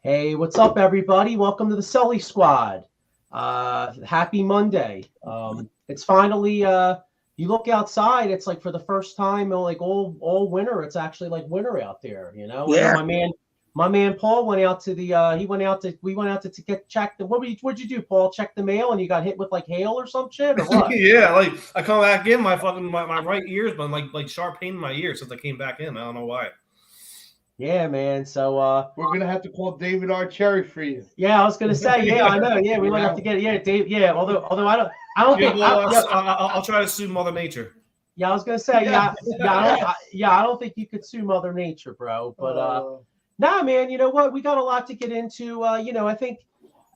Hey, what's up, everybody? Welcome to the Sully Squad. Happy Monday. It's finally, you look outside, it's like for the first time, like all winter, it's actually like winter out there. I know Yeah. my man Paul went out to we went out to get checked. What'd you do, Paul? Check the mail and you got hit with like hail or some shit or what? Yeah, like I come back in, my right ear's been like sharp pain in my ear since I came back in. I don't know why. Yeah, man. So we're gonna have to call David R. Cherry for you. Yeah, I was gonna say, yeah, I know. Yeah, we might have to get Dave. Yeah, although I don't think I'll try to sue Mother Nature. Yeah, I was gonna say, I don't think you could sue Mother Nature, bro. But nah, man, you know what? We got a lot to get into. I think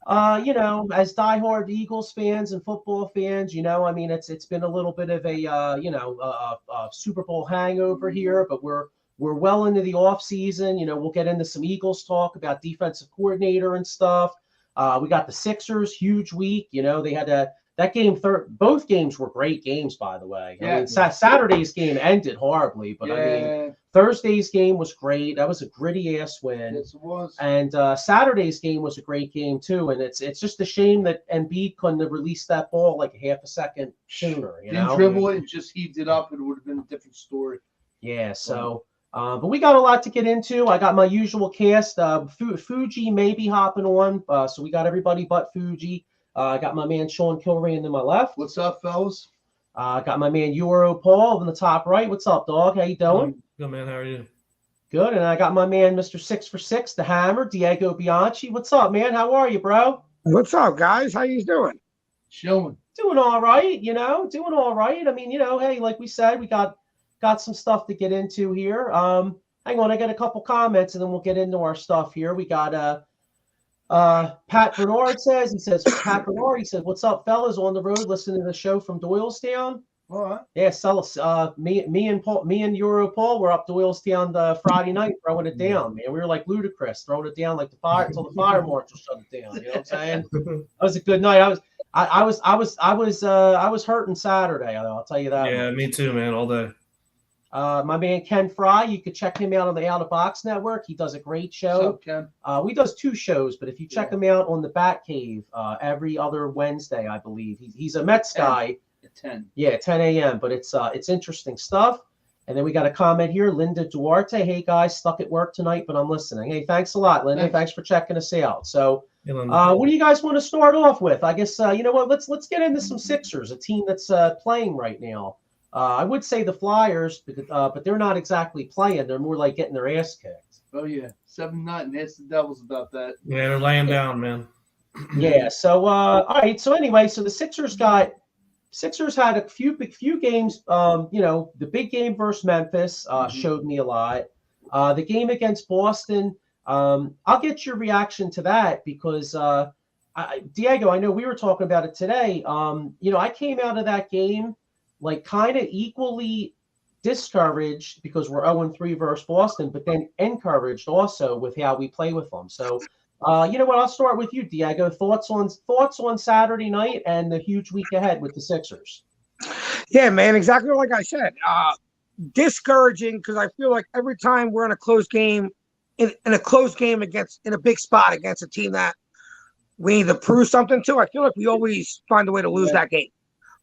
as diehard Eagles fans and football fans, I mean, it's been a little bit of a Super Bowl hangover here, but we're well into the off season. We'll get into some Eagles talk about defensive coordinator and stuff. We got the Sixers, huge week. They had that game. Both games were great games, by the way. Yeah. I mean, Saturday's game ended horribly, but I mean, Thursday's game was great. That was a gritty ass win. Yes, it was. And Saturday's game was a great game too. And it's just a shame that Embiid couldn't have released that ball like a half a second sooner. Didn't dribble it and just heaved it up. It would have been a different story. Yeah. So. But we got a lot to get into. I got my usual cast. Fuji may be hopping on, so we got everybody but Fuji. I got my man Sean Kilrain to my left. What's up, fellas? Got my man Euro Paul on the top right. What's up, dog? How you doing? Good, man. How are you? Good. And I got my man Mr. 6 for 6, the Hammer, Diego Bianchi. What's up, man? How are you, bro? What's up, guys? How you doing? Chilling. Doing all right. Doing all right. I mean, hey, like we said, we got some stuff to get into here. Hang on, I got a couple comments and then we'll get into our stuff here. We got Pat Bernard says, Pat Bernard, he said, what's up, fellas, on the road listening to the show from Doylestown? All right. Yeah, me and Euro Paul were up Doylestown the Friday night throwing it down, man. We were like ludicrous, throwing it down like the fire until the fire marshal shut it down. You know what I'm saying? That was a good night. I was hurting Saturday, I'll tell you that. Yeah, me too, man, all day. My man Ken Fry, you could check him out on the Out of Box Network. He does a great show. What's up, Ken? We does 2 shows, but if you check him out on the Bat Cave every other Wednesday, I believe he's a Mets guy. At 10. Yeah, 10 a.m. But it's interesting stuff. And then we got a comment here, Linda Duarte. Hey guys, stuck at work tonight, but I'm listening. Hey, thanks a lot, Linda. Thanks for checking us out. So, what do you guys want to start off with? I guess you know what? Let's get into some Sixers, a team that's playing right now. I would say the Flyers, but they're not exactly playing. They're more like getting their ass kicked. Oh, yeah. 7-0. Ask the Devils about that. Yeah, they're laying down, man. Yeah. So, all right. So anyway, so the Sixers had a few games. The big game versus Memphis showed me a lot. The game against Boston, I'll get your reaction to that because, Diego, I know we were talking about it today. I came out of that game like kind of equally discouraged because we're 0-3 versus Boston, but then encouraged also with how we play with them. So, you know what? I'll start with you, Diego. Thoughts on Saturday night and the huge week ahead with the Sixers? Yeah, man, exactly like I said. Discouraging because I feel like every time we're in a close game, in a close game in a big spot against a team that we need to prove something to, I feel like we always find a way to lose that game.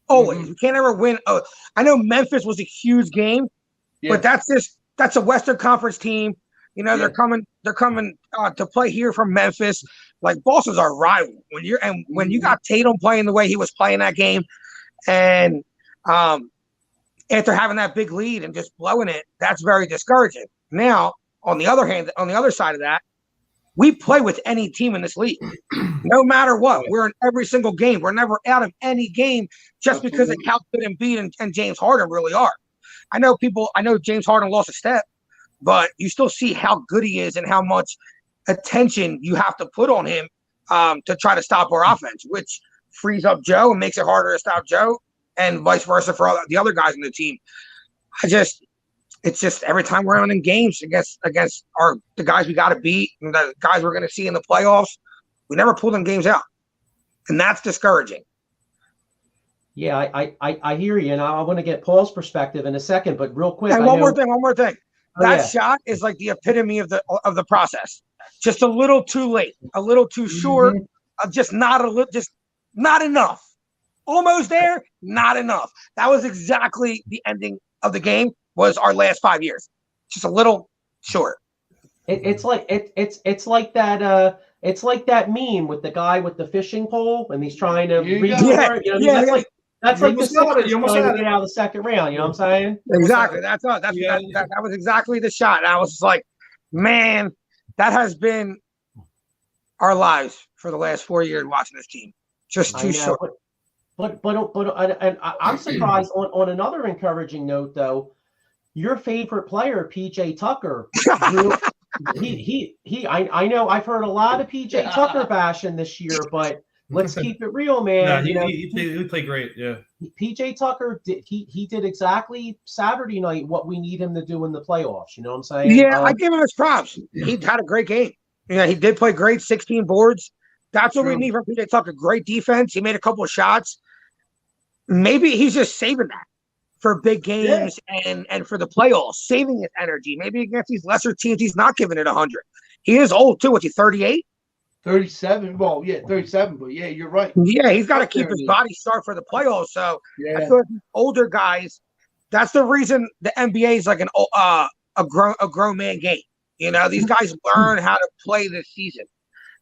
Always. We can't ever win. Oh, I know Memphis was a huge game, but that's a Western Conference team. They're coming to play here from Memphis. Like Boston's our rival. When you got Tatum playing the way he was playing that game, and after having that big lead and just blowing it, that's very discouraging. Now, on the other hand, on the other side of that, we play with any team in this league, no matter what. We're in every single game. We're never out of any game just because of how good Embiid and James Harden really are. I know James Harden lost a step, but you still see how good he is and how much attention you have to put on him to try to stop our offense, which frees up Joe and makes it harder to stop Joe, and vice versa for all the other guys in the team. It's just every time we're in games against the guys we got to beat and the guys we're going to see in the playoffs, we never pull them games out, and that's discouraging. Yeah, I hear you, and I want to get Paul's perspective in a second, but real quick. And one more thing. That shot is like the epitome of the process. just a little too late, a little too short, just not enough. Almost there, not enough. That was exactly the ending of the game. Was our last 5 years, just a little short. It's like that. It's like that meme with the guy with the fishing pole, and he's trying to reach for it. You know, that's like the Sixers trying to get out of the second round. You know what I'm saying? Exactly. That's us. That was exactly the shot. And I was just like, man, that has been our lives for the last 4 years watching this team. Just too short. But I'm surprised on another encouraging note though. Your favorite player, PJ Tucker, I know I've heard a lot of PJ Tucker bashing this year, but let's keep it real, man. Yeah, he played great. Yeah, PJ Tucker did exactly Saturday night what we need him to do in the playoffs. You know what I'm saying? Yeah, I give him his props. He had a great game. Yeah, he did play great. 16 boards. That's what we need from PJ Tucker. Great defense. He made a couple of shots. Maybe he's just saving that for big games and for the playoffs, saving his energy. Maybe against these lesser teams, he's not giving it 100. He is old too. What's he, 38? 37. Well, yeah, 37. But yeah, you're right. Yeah, he's got to keep his body sharp for the playoffs. So I feel like older guys, that's the reason the NBA is like a grown man game. You know, these guys learn how to play this season.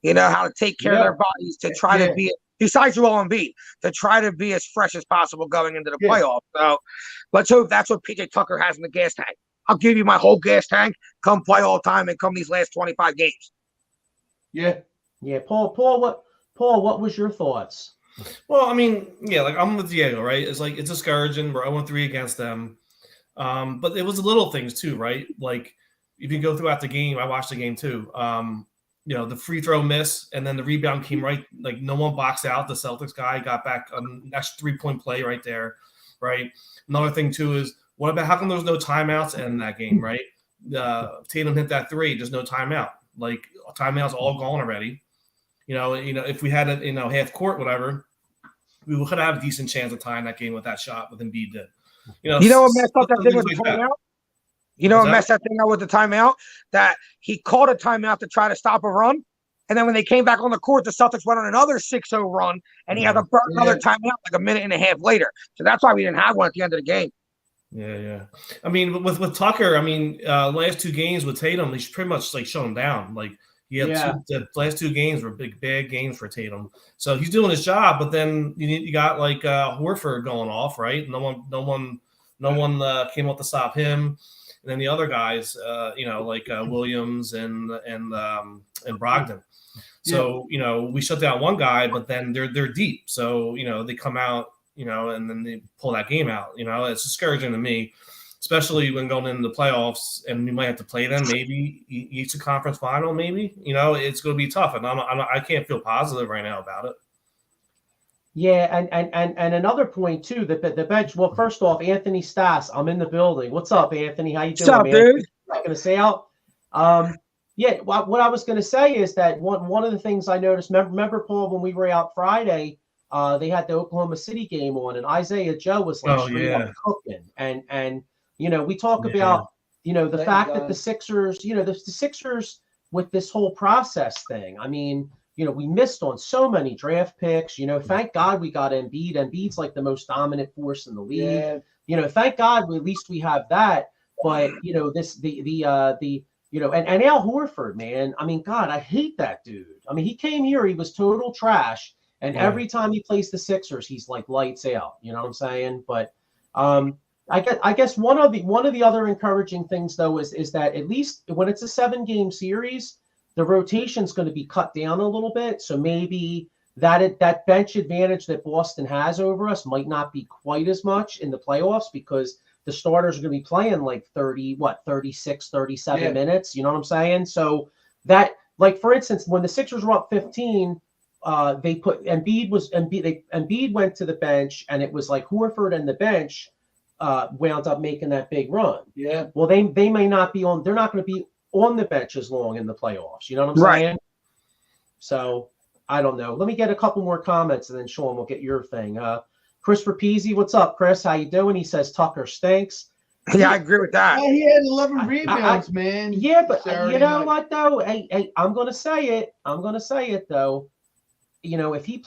You know, how to take care of their bodies to try to be, besides Joel Embiid, to try to be as fresh as possible going into the playoffs. So let's hope that's what PJ Tucker has in the gas tank. I'll give you my whole gas tank, come play all the time and come these last 25 games. Yeah. Paul, what was your thoughts? Well, I mean, yeah, like I'm with Diego, right? It's like it's discouraging. We're 0-3 against them. But it was the little things too, right? Like if you go throughout the game, I watched the game too. You know, the free throw miss and then the rebound came right, like no one boxed out. The Celtics guy got back that's 3-point play right there, right? Another thing too is what about how come there was no timeouts in that game, right? Tatum hit that three, there's no timeout. Like timeouts all gone already. You know, if we had it, half court, whatever, we could have a decent chance of tying that game with that shot with Embiid did. You know what messed up that thing with the timeout? You know what messed that thing up with the timeout? That he called a timeout to try to stop a run. And then when they came back on the court, the Celtics went on another 6-0 run, and he had to burn another timeout like a minute and a half later. So that's why we didn't have one at the end of the game. Yeah. I mean, with Tucker, I mean, last two games with Tatum, he's pretty much like shut him down. Like he had the last two games were bad games for Tatum. So he's doing his job, but then you got like Horford going off, right? No one came up to stop him. And then the other guys, like Williams and Brogdon. So, we shut down one guy, but then they're deep. So, they come out, and then they pull that game out. It's discouraging to me, especially when going into the playoffs and you might have to play them, maybe Eastern Conference Final, maybe. It's going to be tough. And I can't feel positive right now about it. Yeah, and another point too, the bench. Well, first off, Anthony Stas, I'm in the building. What's up, Anthony? How you doing, man? Dude? Not gonna say out. What I was gonna say is that one of the things I noticed. Remember, Paul, when we were out Friday, they had the Oklahoma City game on, and Isaiah Joe was like straight up cooking. And we talk about the fact that the Sixers, the Sixers with this whole process thing. I mean. We missed on so many draft picks. Thank God we got Embiid. Embiid's like the most dominant force in the league. Yeah. Thank God at least we have that. But and Al Horford, man. I mean, God, I hate that dude. I mean, he came here, he was total trash, and every time he plays the Sixers, he's like lights out. You know what I'm saying? But I guess one of the other encouraging things though is that at least when it's a 7-game series. The rotation's going to be cut down a little bit, so maybe that bench advantage that Boston has over us might not be quite as much in the playoffs because the starters are going to be playing like 36, 37 minutes. You know what I'm saying? So that, like for instance, when the Sixers were up 15, they put Embiid went to the bench, and it was like Horford and the bench wound up making that big run. Yeah. Well, they may not be on. They're not going to be on the bench as long in the playoffs. You know what I'm saying? So I don't know. Let me get a couple more comments and then Sean will get your thing. Chris Rapizzi, what's up, Chris? How you doing? He says Tucker stinks. Yeah, I agree with that. Yeah, he had 11 rebounds, man. Yeah, but Saturday you know night. what though? Hey, I'm gonna say it though. You know, if he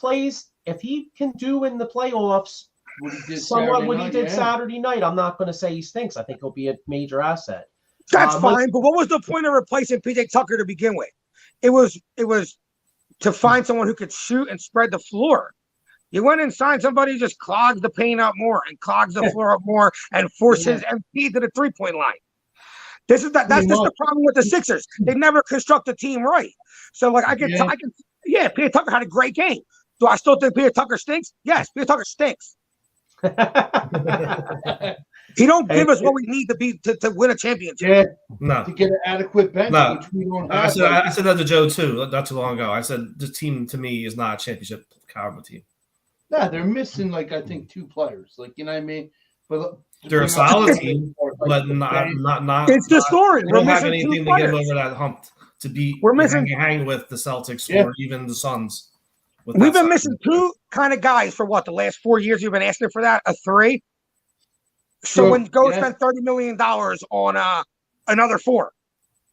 can do in the playoffs What he did somewhat Saturday what he night, did yeah. Saturday night, I'm not gonna say he stinks. I think he'll be a major asset. That's fine, but what was the point of replacing PJ Tucker to begin with? It was to find someone who could shoot and spread the floor. You went and signed somebody who just clogs the paint up more and clogs the floor up more and forces MP to the 3-point line. That's just the problem with the Sixers. They never construct the team right. So like PJ Tucker had a great game. Do I still think PJ Tucker stinks? Yes, PJ Tucker stinks. He don't give us what we need to win a championship. Yeah, No. to get an adequate bench, which we don't have. I said that to Joe too, not too long ago. I said this team to me is not a championship caliber team. No, they're missing like I think 2 players. Like you know what I mean? But they're a solid team, but not. It's the story. We're not having anything to get them over that hump to be. We're missing hang with the Celtics or even the Suns. We've been missing 2 kind of guys for what the last 4 years. You've been asking for that, a 3. So when you go spend $30 million on another 4,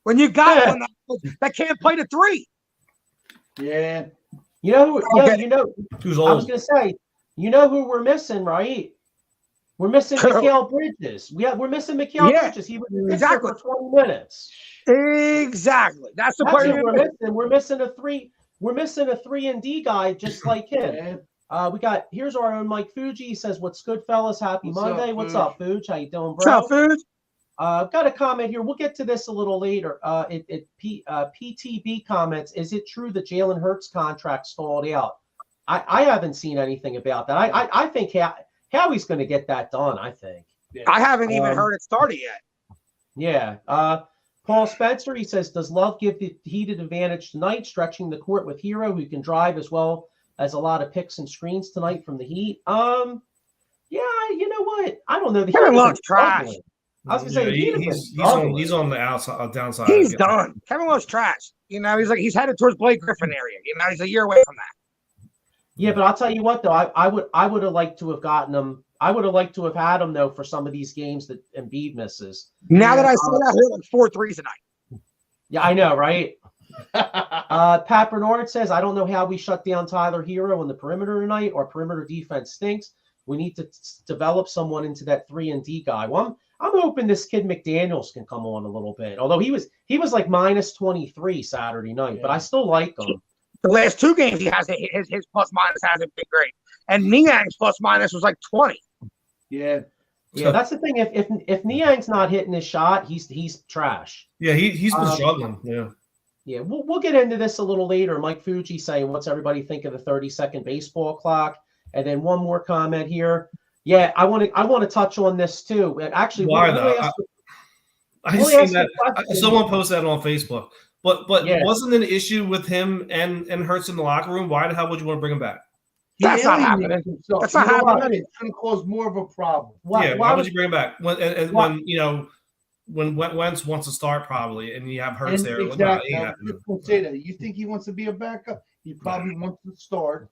when you got one that can't play the 3. Yeah. You know who's old? I was gonna say, you know who we're missing, right? We're missing Mikal Bridges. We're missing Mikal Bridges. He was exactly for 20 minutes. Exactly. That's the player we're missing. We're missing a 3. We're missing a 3-and-D guy just like him. Here's our own Mike Fuji. He says, "What's good, fellas? Happy Monday. What's up, Fuji? How you doing, bro?" What's up, Fuji? I've got a comment here. We'll get to this a little later. PTB comments, is it true that Jalen Hurts' contract stalled out? I haven't seen anything about that. I think Howie's going to get that done, I think. I haven't even heard it started yet. Yeah. Paul Spencer, he says, does Love give the heated advantage tonight, stretching the court with Hero, who can drive as well as a lot of picks and screens tonight from the Heat? Yeah, you know what? I don't know. The Kevin Love's trash. I was going to say, he's on the outside, downside. He's done. Kevin Love's trash. You know, he's headed towards Blake Griffin area. You know, he's a year away from that. Yeah, but I'll tell you what, though, I would have liked to have gotten him. I would have liked to have had him, though, for some of these games that Embiid misses. Now that I saw that, hit like 4 threes tonight. Yeah, I know, right? Pat Bernard says, I don't know how we shut down Tyler Hero on the perimeter tonight. Our perimeter defense stinks. We need to develop someone into that 3-and-D guy. Well, I'm hoping this kid McDaniels can come on a little bit. Although he was like minus 23 Saturday night, but I still like him. The last 2 games he has his plus minus hasn't been great, and Niang's plus minus was like 20. Yeah, that's the thing. If Niang's not hitting his shot, he's trash. Yeah, he's been struggling. Yeah. We'll get into this a little later. Mike Fuji saying, "What's everybody think of the 30-second baseball clock?" And then one more comment here. Yeah, I want to touch on this too. And actually, why though? I seen that. Someone posted that on Facebook. But wasn't an issue with him and Hurts in the locker room? Why the hell would you want to bring him back? That's not happening. That's not happening. It's going to cause more of a problem. Why would you bring him back when Wentz wants to start probably, and you have Hurts there? Exactly. Say that. You think he wants to be a backup? He probably wants to start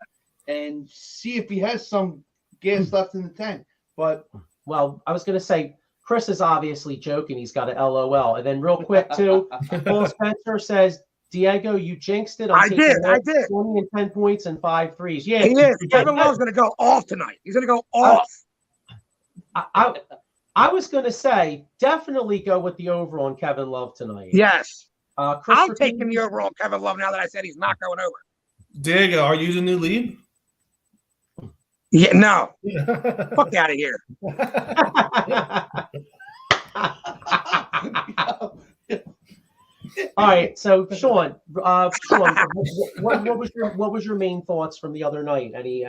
and see if he has some gas left in the tank. But I was going to say, Chris is obviously joking. He's got an LOL. And then real quick, too, Paul Spencer says, Diego, you jinxed it. I did. 20 and 10 points and 5 threes. Yeah, he is. Kevin Love's going to go off tonight. He's going to go off. I was going to say, definitely go with the over on Kevin Love tonight. Yes. I'm taking the over on Kevin Love now that I said he's not going over. Diego, are you the new lead? Yeah, no. Fuck out of here. All right, so Sean, what was your main thoughts from the other night? Any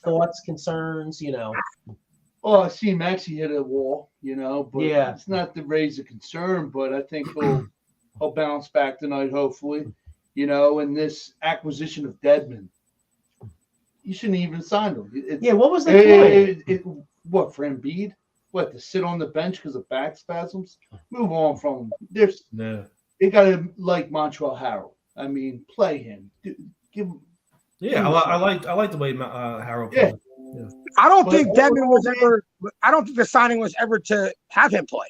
thoughts, concerns? You know. Oh, I see Maxey hit a wall. You know, but it's not to raise a concern. But I think he'll bounce back tonight, hopefully. You know, and this acquisition of Dedmon. You shouldn't even sign him. What was the point? What, for Embiid? What, to sit on the bench because of back spasms? Move on from him. They got to like Montreal Harrell. I mean, play him. Give him. Yeah, I like the way Harrell played. I don't think Dedmon was ever but I don't think the signing was ever to have him play.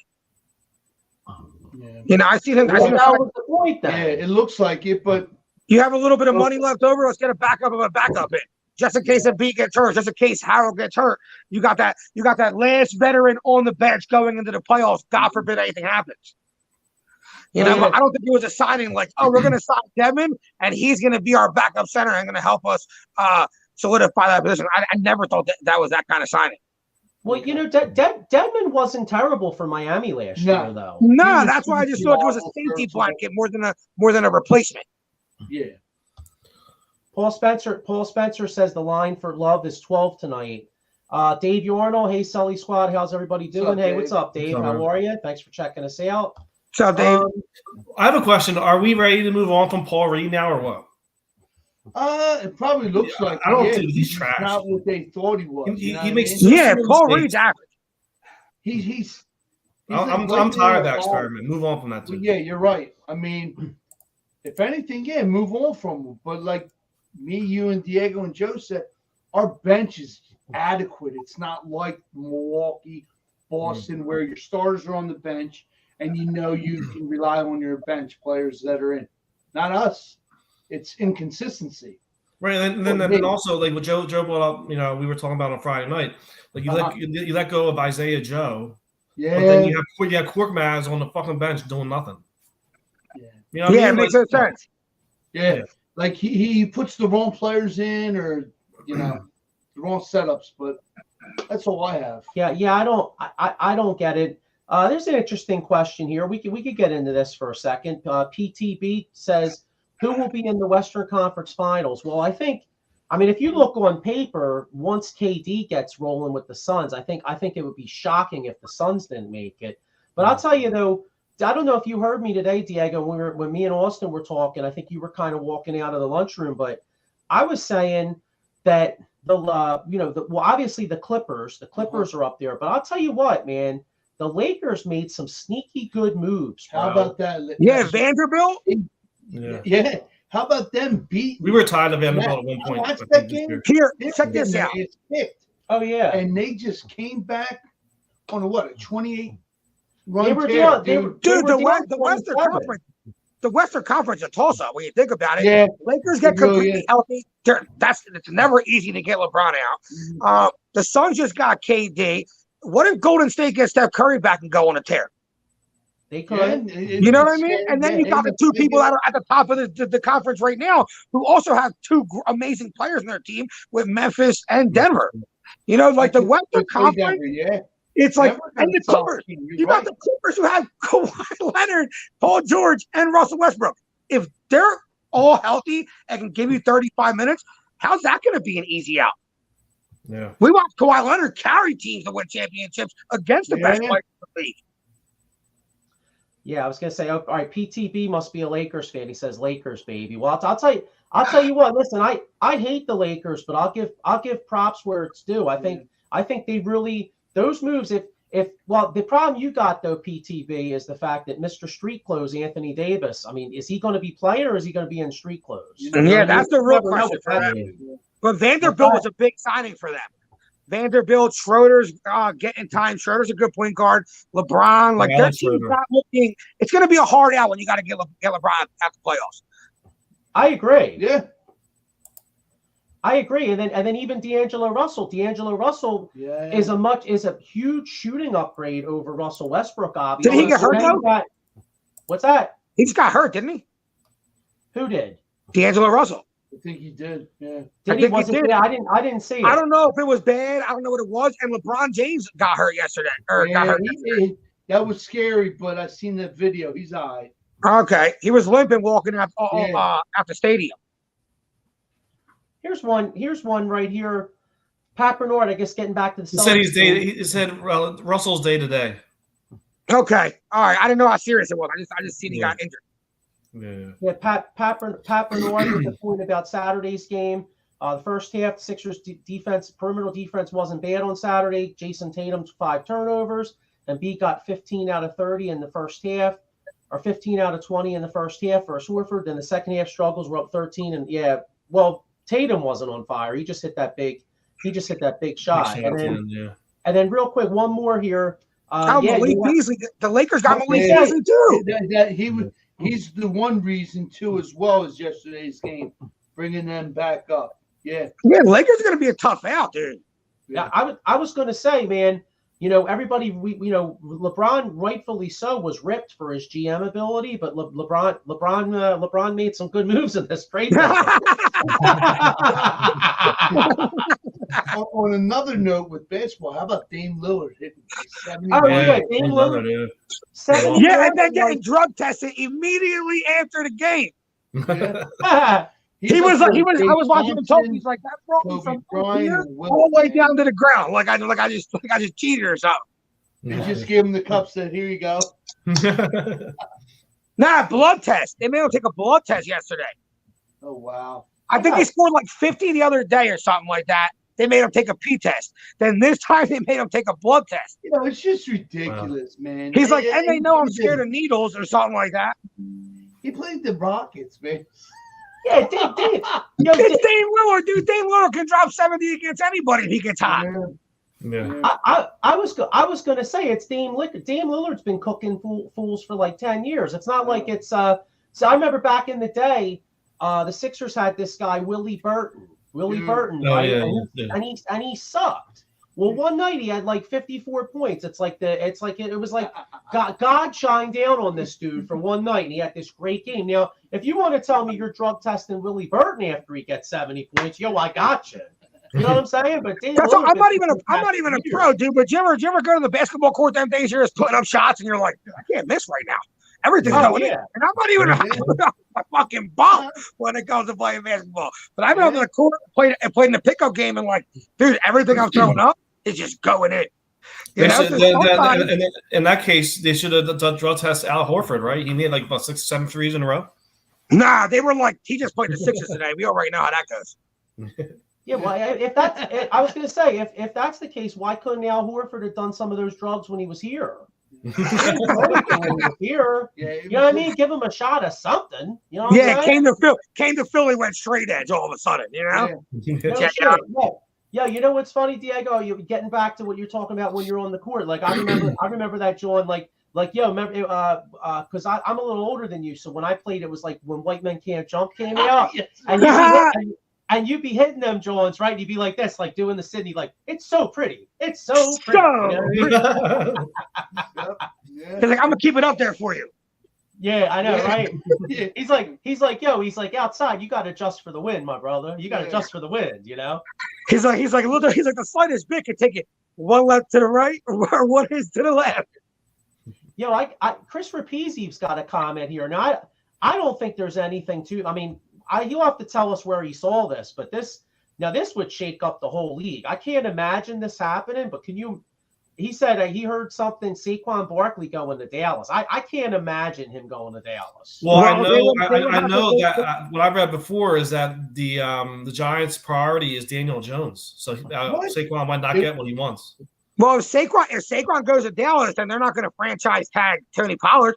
Yeah. You know, I see him. Well, that was the point then. Yeah, it looks like it, but You have a little bit of money left over. Let's get a backup of a backup in, just in case a B gets hurt, just in case Harold gets hurt. You got that last veteran on the bench going into the playoffs. God forbid anything happens. You know, I don't think it was a signing like, oh, we're going to sign Devin and he's going to be our backup center and going to help us solidify that position. I never thought that was that kind of signing. Well, you know, Dedmon wasn't terrible for Miami last year, though. No, that's why I just thought it was a safety blanket more than a replacement. Yeah. Paul Spencer says the line for Love is 12 tonight. Dave Yornall, hey Sully Squad, how's everybody doing? Hey, what's up, Dave? How are you? Thanks for checking us out. What's up, Dave? I have a question. Are we ready to move on from Paul Reed now, or what? It probably looks like. I don't think he's trash. Not what they thought he was. He makes Paul Reed's average. He's I'm tired of that experiment. Move on from that too. Yeah, you're right. I mean, if anything, move on from him. But like me, you, and Diego and Joe said, our bench is adequate. It's not like Milwaukee, Boston, where your starters are on the bench and you know you can rely on your bench players that are in. Not us. It's inconsistency. Right, and then also like what Joe brought up, you know, we were talking about on Friday night. Like you let go of Isaiah Joe, but then you have Korkmaz on the fucking bench doing nothing. Yeah, you know what I mean? It makes sense. Yeah, like he puts the wrong players in, or you know, the wrong setups. But that's all I have. Yeah, I don't get it. There's an interesting question here. We could get into this for a second. PTB says, who will be in the Western Conference Finals? Well, I mean, if you look on paper, once KD gets rolling with the Suns, I think it would be shocking if the Suns didn't make it. But I'll tell you though, I don't know if you heard me today, Diego, when me and Austin were talking. I think you were kind of walking out of the lunchroom, but I was saying that obviously the Clippers are up there, but I'll tell you what, man, the Lakers made some sneaky good moves. Bro. How about that? Yeah, Vanderbilt. Yeah. How about them beat? We were tired of Vanderbilt at one point. Watch that game. Here, check this out. It's picked. Oh yeah, and they just came back on a 28 run. The Western Conference is Tulsa. When you think about it, Lakers get completely healthy. It's never easy to get LeBron out. The Suns just got KD. What if Golden State gets Steph Curry back and go on a tear? They could. You know what I mean? And then you got the two people that are at the top of the conference right now who also have two amazing players in their team with Memphis and Denver. You know, like the Western Conference. It's like, and the Clippers. You got the Clippers who have Kawhi Leonard, Paul George, and Russell Westbrook. If they're all healthy and can give you 35 minutes, how's that going to be an easy out? Yeah. We watched Kawhi Leonard carry teams to win championships against the best players in the league. Yeah, I was gonna say, all right, PTB must be a Lakers fan. He says Lakers, baby. Well, I'll tell you what. Listen, I hate the Lakers, but I'll give props where it's due. I think they really, those moves. If the problem you got though, PTB, is the fact that Mr. Street Clothes, Anthony Davis. I mean, is he going to be playing or is he going to be in street clothes? Yeah, that's the real question for them. But Vanderbilt was a big signing for them. Vanderbilt, Schroeder's getting time. Schroeder's a good point guard. LeBron, like their team's not looking. It's going to be a hard out when you got to get LeBron at the playoffs. I agree. Yeah, I agree. And then even D'Angelo Russell. D'Angelo Russell is a huge shooting upgrade over Russell Westbrook. Obviously, did he get hurt though? What's that? He just got hurt, didn't he? Who did? D'Angelo Russell. I think he did. Yeah. Did he? Wasn't it? I didn't see it. I don't know if it was bad. I don't know what it was. And LeBron James got hurt yesterday. That was scary, but I seen that video. He's all right. Okay. He was limping walking out the stadium. Here's one right here. Pat Bernard, I guess, getting back to the Celtics. He said Russell's day to day. Okay. All right. I didn't know how serious it was. I just seen he got injured. Yeah. Pat Bernard with the point about Saturday's game. The first half, the Sixers defense, perimeter defense wasn't bad on Saturday. Jason Tatum's 5 turnovers, and B got 15 out of 30 in the first half, or 15 out of 20 in the first half versus Horford. Then the second half struggles were up 13, and Tatum wasn't on fire. He just hit that big shot, And then real quick, one more here. Malik Beasley. The Lakers got Malik Beasley too. He's the one reason too, as well as yesterday's game, bringing them back up. Yeah, the Lakers are going to be a tough out, dude. Yeah, I was going to say, man. Everybody, LeBron, rightfully so, was ripped for his GM ability, but LeBron made some good moves in this trade. On another note with basketball, how about Dame Lillard hitting 70? Dame Lillard. 70. Yeah, and then getting drug tested immediately after the game. Yeah. I was watching him talk. He's like, that brought me from here all the way down to the ground. Like I just cheated or something. They just gave him the cup, said, here you go. Blood test. They made him take a blood test yesterday. Oh, wow. I think he scored like 50 the other day or something like that. They made him take a pee test. Then this time they made him take a blood test. It's just ridiculous, man. He's like, and they know I'm scared of needles or something like that. He played the Rockets, man. Yeah, it's Dame Lillard, dude. Dame Lillard can drop 70 against anybody if he gets hot. Yeah. I was gonna say it's Dame Lillard's been cooking fools for like 10 years. It's not like it's So I remember back in the day, the Sixers had this guy Willie Burton. Right? And he sucked. Well, one night he had like 54 points. It was like God shined down on this dude for one night, and he had this great game. Now, if you want to tell me you're drug testing Willie Burton after he gets 70 points, I got you. You know what I'm saying? But I'm not even a pro, dude. But you ever go to the basketball court them days? You're just putting up shots, and you're like, I can't miss right now. Everything's going in, and I'm not even a fucking ball when it comes to playing basketball. But I've been on the court and played in the pickup game, and like, dude, everything I'm throwing up is just going in. In that case, they should have done drug test Al Horford, right? He made like about 6 or 7 threes in a row. Nah, they were like, he just played the Sixers today. We already know how that goes. Yeah, well, if that's, I was gonna say, if that's the case, why couldn't Al Horford have done some of those drugs when he was here? Here, you know what I mean? Give him a shot of something. You know? Came to Philly, went straight edge all of a sudden. You know? Yeah, you know what's funny, Diego? You're getting back to what you're talking about when you're on the court. Like I remember that, John. Like remember, because I'm a little older than you, so when I played, it was like when White Men Can't Jump came out, and you'd be hitting them, Johns, right? You'd be like this, like doing the Sydney, like it's so pretty, it's so pretty. You know? He's like, I'm gonna keep it up there for you. Yeah, I know, right? He's like, outside, you got to adjust for the wind, my brother. You got to adjust for the wind, you know. He's like the slightest bit can take it one left to the right or one is to the left. Chris Rapizzi's got a comment here. Now, I don't think there's anything to. I mean, you'll have to tell us where he saw this, but this would shake up the whole league. I can't imagine this happening, but can you? He said he heard something, Saquon Barkley going to Dallas. I can't imagine him going to Dallas. Well, I know that what I read before is that the Giants' priority is Daniel Jones. So Saquon might not get what he wants. Well, if Saquon goes to Dallas, then they're not going to franchise tag Tony Pollard.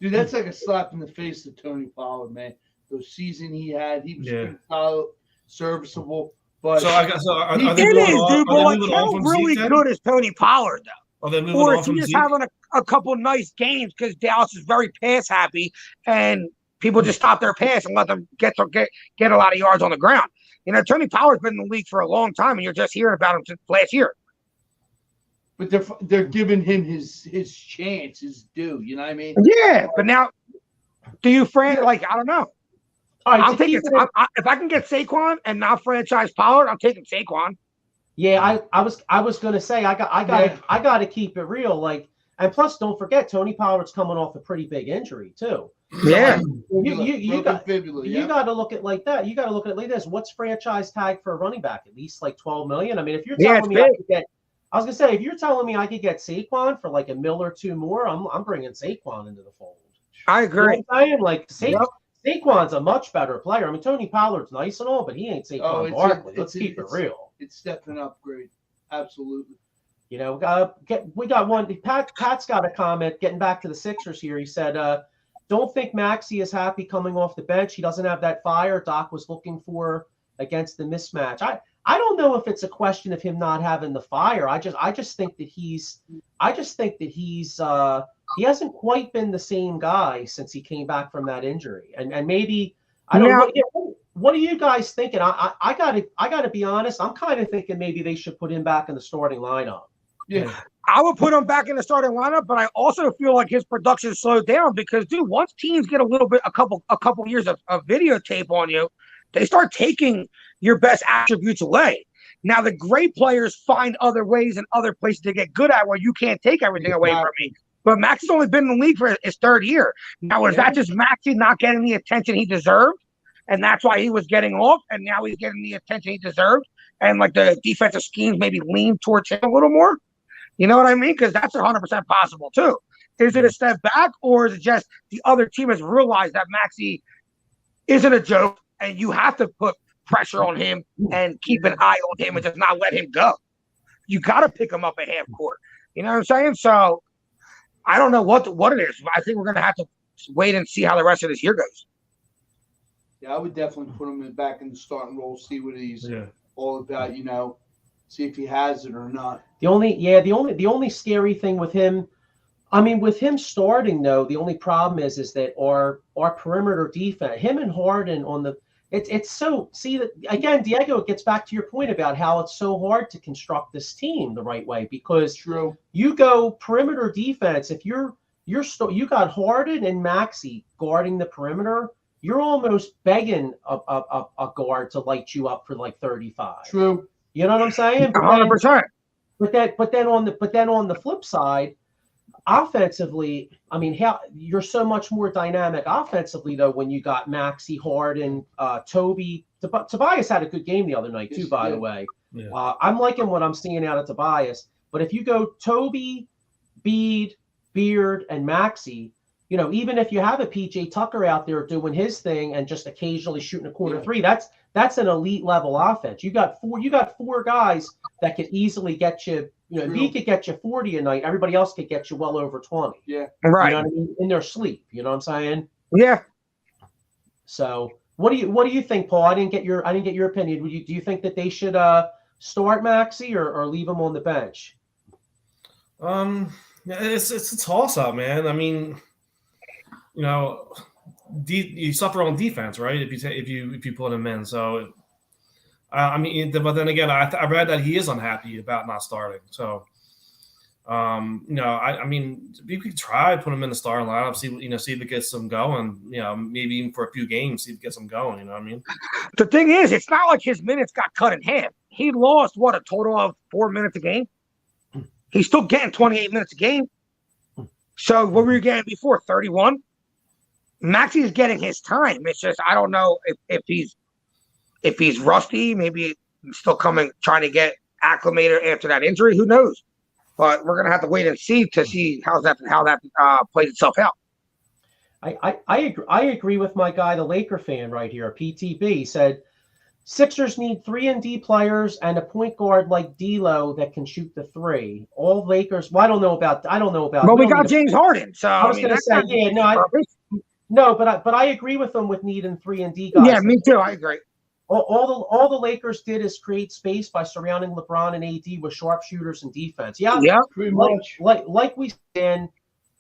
Dude, that's like a slap in the face to Tony Pollard, man. The season he had, he was pretty solid, serviceable. But are they dude, but like how really good is Tony Pollard though? Or is he just having a couple nice games because Dallas is very pass happy and people just stop their pass and let them get a lot of yards on the ground. You know, Tony Pollard's been in the league for a long time, and you're just hearing about him since last year. But they're giving him his chance, his due. You know what I mean? Yeah, but now, do you I don't know. All right, if I can get Saquon and not franchise Pollard, I'm taking Saquon. Yeah, I was gonna say I got to keep it real. Like, and plus, don't forget Tony Pollard's coming off a pretty big injury too. Yeah, you got to look at like that. You got to look at it like this. What's franchise tag for a running back? At least like $12 million. I mean, if you're telling me I was gonna say if you're telling me I could get Saquon for like $1 million or $2 million more, I'm bringing Saquon into the fold. I agree. You know what I'm saying? Like Saquon's a much better player. I mean, Tony Pollard's nice and all, but he ain't Saquon Barkley. Let's keep it real. It's definitely an upgrade. Absolutely. You know, we got one. Pat's got a comment. Getting back to the Sixers here, he said, "Don't think Maxey is happy coming off the bench. He doesn't have that fire Doc was looking for against the mismatch." I don't know if it's a question of him not having the fire. I just think that he's he hasn't quite been the same guy since he came back from that injury. And maybe I don't know. What are you guys thinking? I gotta be honest. I'm kind of thinking maybe they should put him back in the starting lineup. Yeah. I would put him back in the starting lineup, but I also feel like his production slowed down because, dude, once teams get a couple years of videotape on you, they start taking your best attributes away. Now, the great players find other ways and other places to get good at where you can't take everything away from me. But Max has only been in the league for his third year. Now, is that just Maxie not getting the attention he deserved? And that's why he was getting off, and now he's getting the attention he deserved. And, like, the defensive schemes maybe lean towards him a little more. You know what I mean? Because that's 100% possible, too. Is it a step back, or is it just the other team has realized that Maxie isn't a joke, and you have to put pressure on him and keep an eye on him and just not let him go? You got to pick him up at half court. You know what I'm saying? So I don't know what it is. I think we're going to have to wait and see how the rest of this year goes. Yeah, I would definitely put him back in the starting role, see what he's all about, you know, see if he has it or not. The only scary thing with him, I mean, with him starting though, the only problem is that our perimeter defense, him and Harden on the, it's so, see that again, Diego, it gets back to your point about how it's so hard to construct this team the right way, because you go perimeter defense, if you got Harden and Maxey guarding the perimeter, you're almost begging a guard to light you up for like 35. True. You know what I'm saying? 100%. But then on the flip side, offensively, I mean, you're so much more dynamic offensively though when you got Maxey, Harden, Toby. Tobias had a good game the other night too, by the way. Yeah. I'm liking what I'm seeing out of Tobias. But if you go Toby, Beard, and Maxey, you know, even if you have a PJ Tucker out there doing his thing and just occasionally shooting a corner three, that's an elite level offense. You got four guys that could easily get you. You know, he could get you 40 a night. Everybody else could get you well over 20. Yeah, right. You know what I mean? In their sleep. You know what I'm saying? Yeah. So what do you think, Paul? I didn't get your opinion. Do you think that they should start Maxey or leave him on the bench? It's a toss up, man. I mean, you know, you suffer on defense, right? If you put him in, so I mean, but then again, I read that he is unhappy about not starting. So, you know, I mean, we could try put him in the starting lineup, see if it gets them going. You know, maybe even for a few games, see if it gets them going. You know what I mean? The thing is, it's not like his minutes got cut in half. He lost a total of 4 minutes a game. He's still getting 28 minutes a game. So what were you getting before? 31. Maxey is getting his time. It's just I don't know if he's rusty. Maybe he's still trying to get acclimated after that injury. Who knows? But we're gonna have to wait and see how that plays itself out. I agree with my guy, the Laker fan right here. PTB he said Sixers need 3-and-D players and a point guard like D'Lo that can shoot the three. All Lakers. Well, I don't know about. Well, we got James Harden. So I was going to say, but I agree with them with needing 3-and-D guys. Yeah, me too. I agree. All the Lakers did is create space by surrounding LeBron and AD with sharpshooters and defense. Yeah, pretty much. Like we said.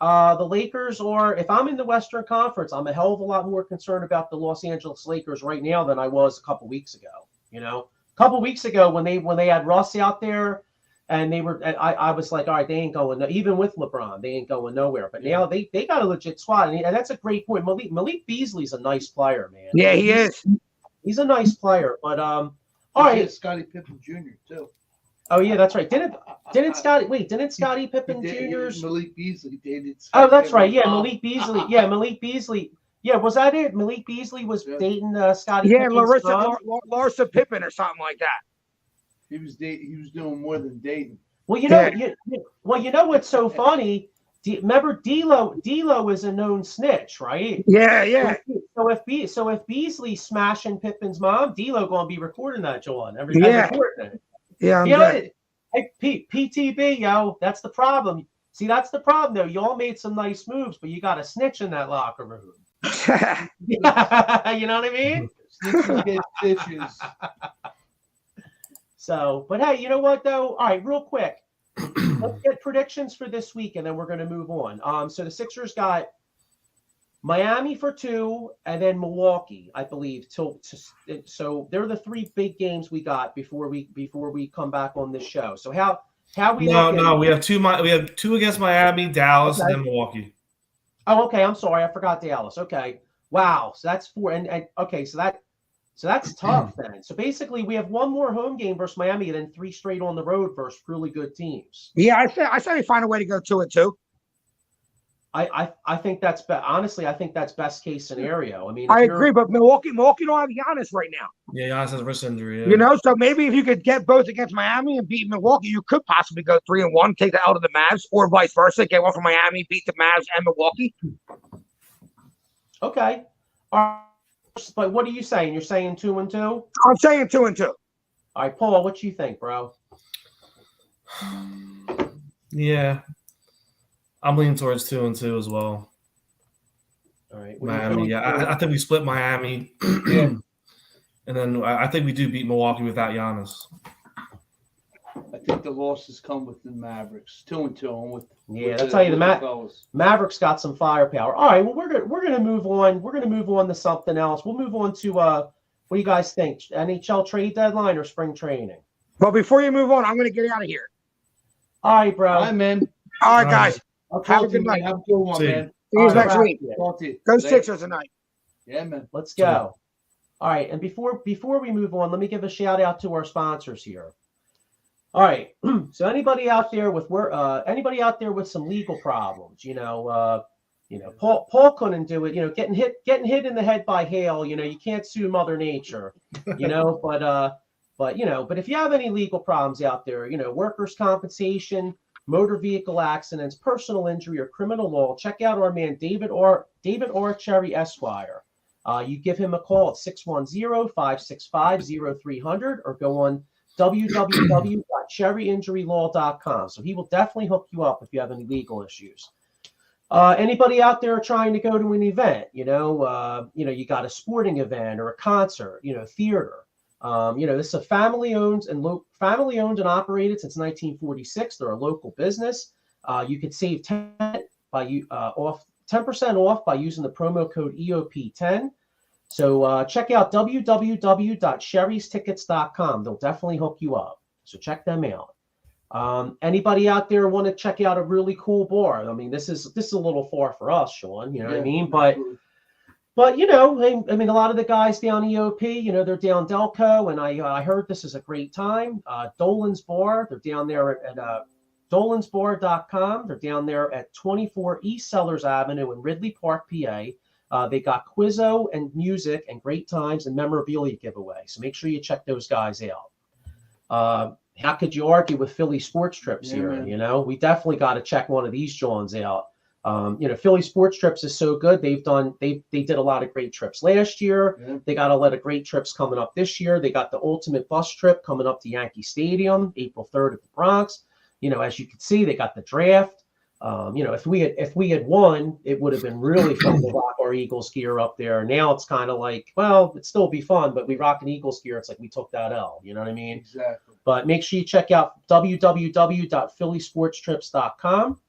The Lakers, or if I'm in the Western Conference, I'm a hell of a lot more concerned about the Los Angeles Lakers right now than I was a couple weeks ago. You know, a couple weeks ago when they had Russ out there, and I was like, all right, they ain't going. Even with LeBron, they ain't going nowhere. But now they got a legit squad, and that's a great point. Malik Beasley's a nice player, man. Yeah, he is. He's a nice player, but all right, Scottie Pippen Jr. too. Oh yeah, that's right. Didn't Scottie Pippen Jr.'s Malik Beasley dated? Oh, that's right. Yeah, Malik Beasley. Yeah, Malik Beasley. Yeah, was that it? Malik Beasley was dating Scottie. Yeah, Larsa Pippen or something like that. He was doing more than dating. Well, you know what's so funny? Remember, D'Lo is a known snitch, right? Yeah. So if Beasley's smashing Pippen's mom, D'Lo gonna be recording that, John. Recording it. Yeah, hey, PTB, yo, that's the problem. See, that's the problem, though. You all made some nice moves, but you got a snitch in that locker room. You know what I mean? Snitches get stitches. So, but hey, you know what though? All right, real quick, let's get predictions for this week, and then we're going to move on. So the Sixers got Miami for 2, and then Milwaukee, I believe. So they're the 3 big games we got before we come back on this show. So how we No, we have 2. We have 2 against Miami, Dallas, and then Milwaukee. Oh, okay. I'm sorry, I forgot Dallas. Okay, wow. So that's 4, and okay. So that's tough then. So basically, we have 1 more home game versus Miami, and then 3 straight on the road versus really good teams. Yeah, I say we find a way to go 2-2. I think that's honestly, I think that's best case scenario. I mean, I agree, but Milwaukee don't have Giannis right now. Yeah, Giannis has a wrist injury. Yeah. You know, so maybe if you could get both against Miami and beat Milwaukee, you could possibly go 3-1, take the L to the Mavs, or vice versa, get one from Miami, beat the Mavs and Milwaukee. Okay. But what are you saying? You're saying 2-2? I'm saying 2-2. All right, Paul, what you think, bro? Yeah. I'm leaning towards 2-2 as well. All right. Miami, yeah. I think we split Miami. Yeah. And then I think we do beat Milwaukee without Giannis. I think the losses come with the Mavericks. 2-2. I'll tell you, the Mavericks got some firepower. All right, well, we're gonna move on. We're gonna move on to something else. We'll move on to what do you guys think? NHL trade deadline or spring training? Well, before you move on, I'm going to get out of here. All right, bro. All right, man. All right, guys. Have a good night. Have a good one, See you. man. See you next week. Talk to you. Go Later. Sixers tonight. Yeah, man. Let's go. All right, and before we move on, let me give a shout out to our sponsors here. All right, so anybody out there with some legal problems, Paul couldn't do it. Getting hit in the head by hail. You can't sue Mother Nature. But if you have any legal problems out there, workers' compensation, motor vehicle accidents, personal injury, or criminal law, check out our man David R. Cherry Esquire. You give him a call at 610-565-0300 or go on www.cherryinjurylaw.com. So he will definitely hook you up if you have any legal issues. Anybody out there trying to go to an event, you got a sporting event or a concert, theater. This is a family owned and operated since 1946. They're a local business. You could save 10% off by using the promo code EOP10. So check out www.sherrystickets.com. They'll definitely hook you up. So check them out. Anybody out there want to check out a really cool bar? I mean, this is a little far for us, Sean. You know what I mean? But a lot of the guys down EOP, they're down Delco, and I heard this is a great time. Dolan's Bar, they're down there at dolansbar.com. They're down there at 24 East Sellers Avenue in Ridley Park, PA. They got Quizzo and music and great times and memorabilia giveaway. So make sure you check those guys out. How could you argue with Philly Sports Trips here? Man. We definitely got to check one of these Johns out. Philly Sports Trips is so good. They did a lot of great trips last year. Yeah. They got a lot of great trips coming up this year. They got the ultimate bus trip coming up to Yankee Stadium, April 3rd at the Bronx. As you can see, they got the draft. If we had won, it would have been really fun to rock our Eagles gear up there. Now it's kind of like, well, it'd still be fun, but we rock an Eagles gear. It's like we took that L. You know what I mean? Exactly. But make sure you check out www.phillysportstrips.com.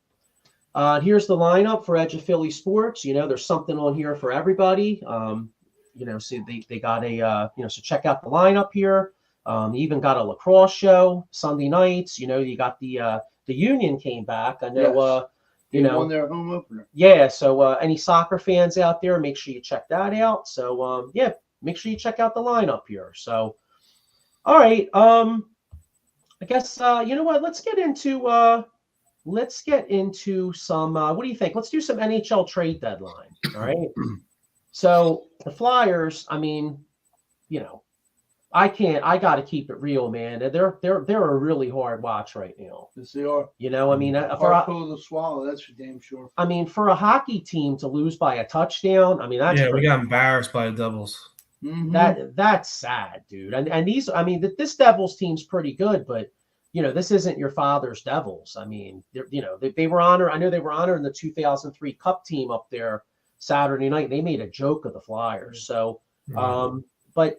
Here's the lineup for Edge of Philly Sports. There's something on here for everybody. So they got so check out the lineup here. They even got a lacrosse show Sunday nights. You got the Union came back. I know. Yes. Won their home opener. Yeah. So any soccer fans out there, make sure you check that out. So make sure you check out the lineup here. So, all right. I guess you know what? Let's get into some. What do you think? Let's do some NHL trade deadline. All right. So the Flyers. I mean, I got to keep it real, man. They're a really hard watch right now. Yes, they are. Hard pill to swallow. That's for damn sure. I mean, for a hockey team to lose by a touchdown, I mean, that's we got embarrassed by the Devils. Mm-hmm. That's sad, dude. And these, I mean, this Devils team's pretty good, but this isn't your father's Devils. I mean, they were honored. I know they were honored in the 2003 Cup team up there Saturday night. They made a joke of the Flyers. So, but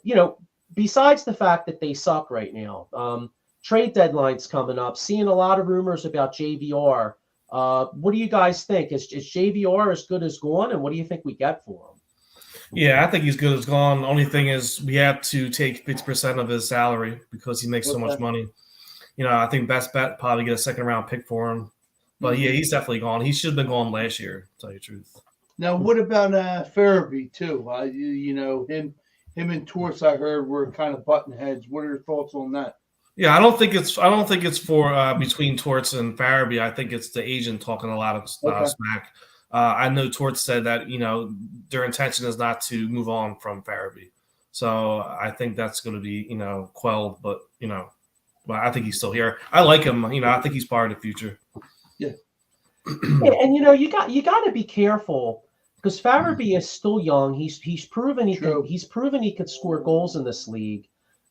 besides the fact that they suck right now, trade deadline's coming up. Seeing a lot of rumors about JVR. What do you guys think? Is JVR as good as gone, and what do you think we get for him? Yeah, I think he's good as gone. The only thing is we have to take 50% of his salary because he makes so much money. I think best bet probably get a second-round pick for him. But yeah, he's definitely gone. He should have been gone last year, to tell you the truth. Now, what about Farabee too? Him and Torts, I heard, were kind of button heads. What are your thoughts on that? Yeah, I don't think it's for between Torts and Farabee. I think it's the agent talking a lot of smack. I know Torts said that their intention is not to move on from Farabee, so I think that's going to be quelled. But I think he's still here. I like him. I think he's part of the future. Yeah. Yeah, and you got to be careful because Farabee is still young. He's proven he could score goals in this league.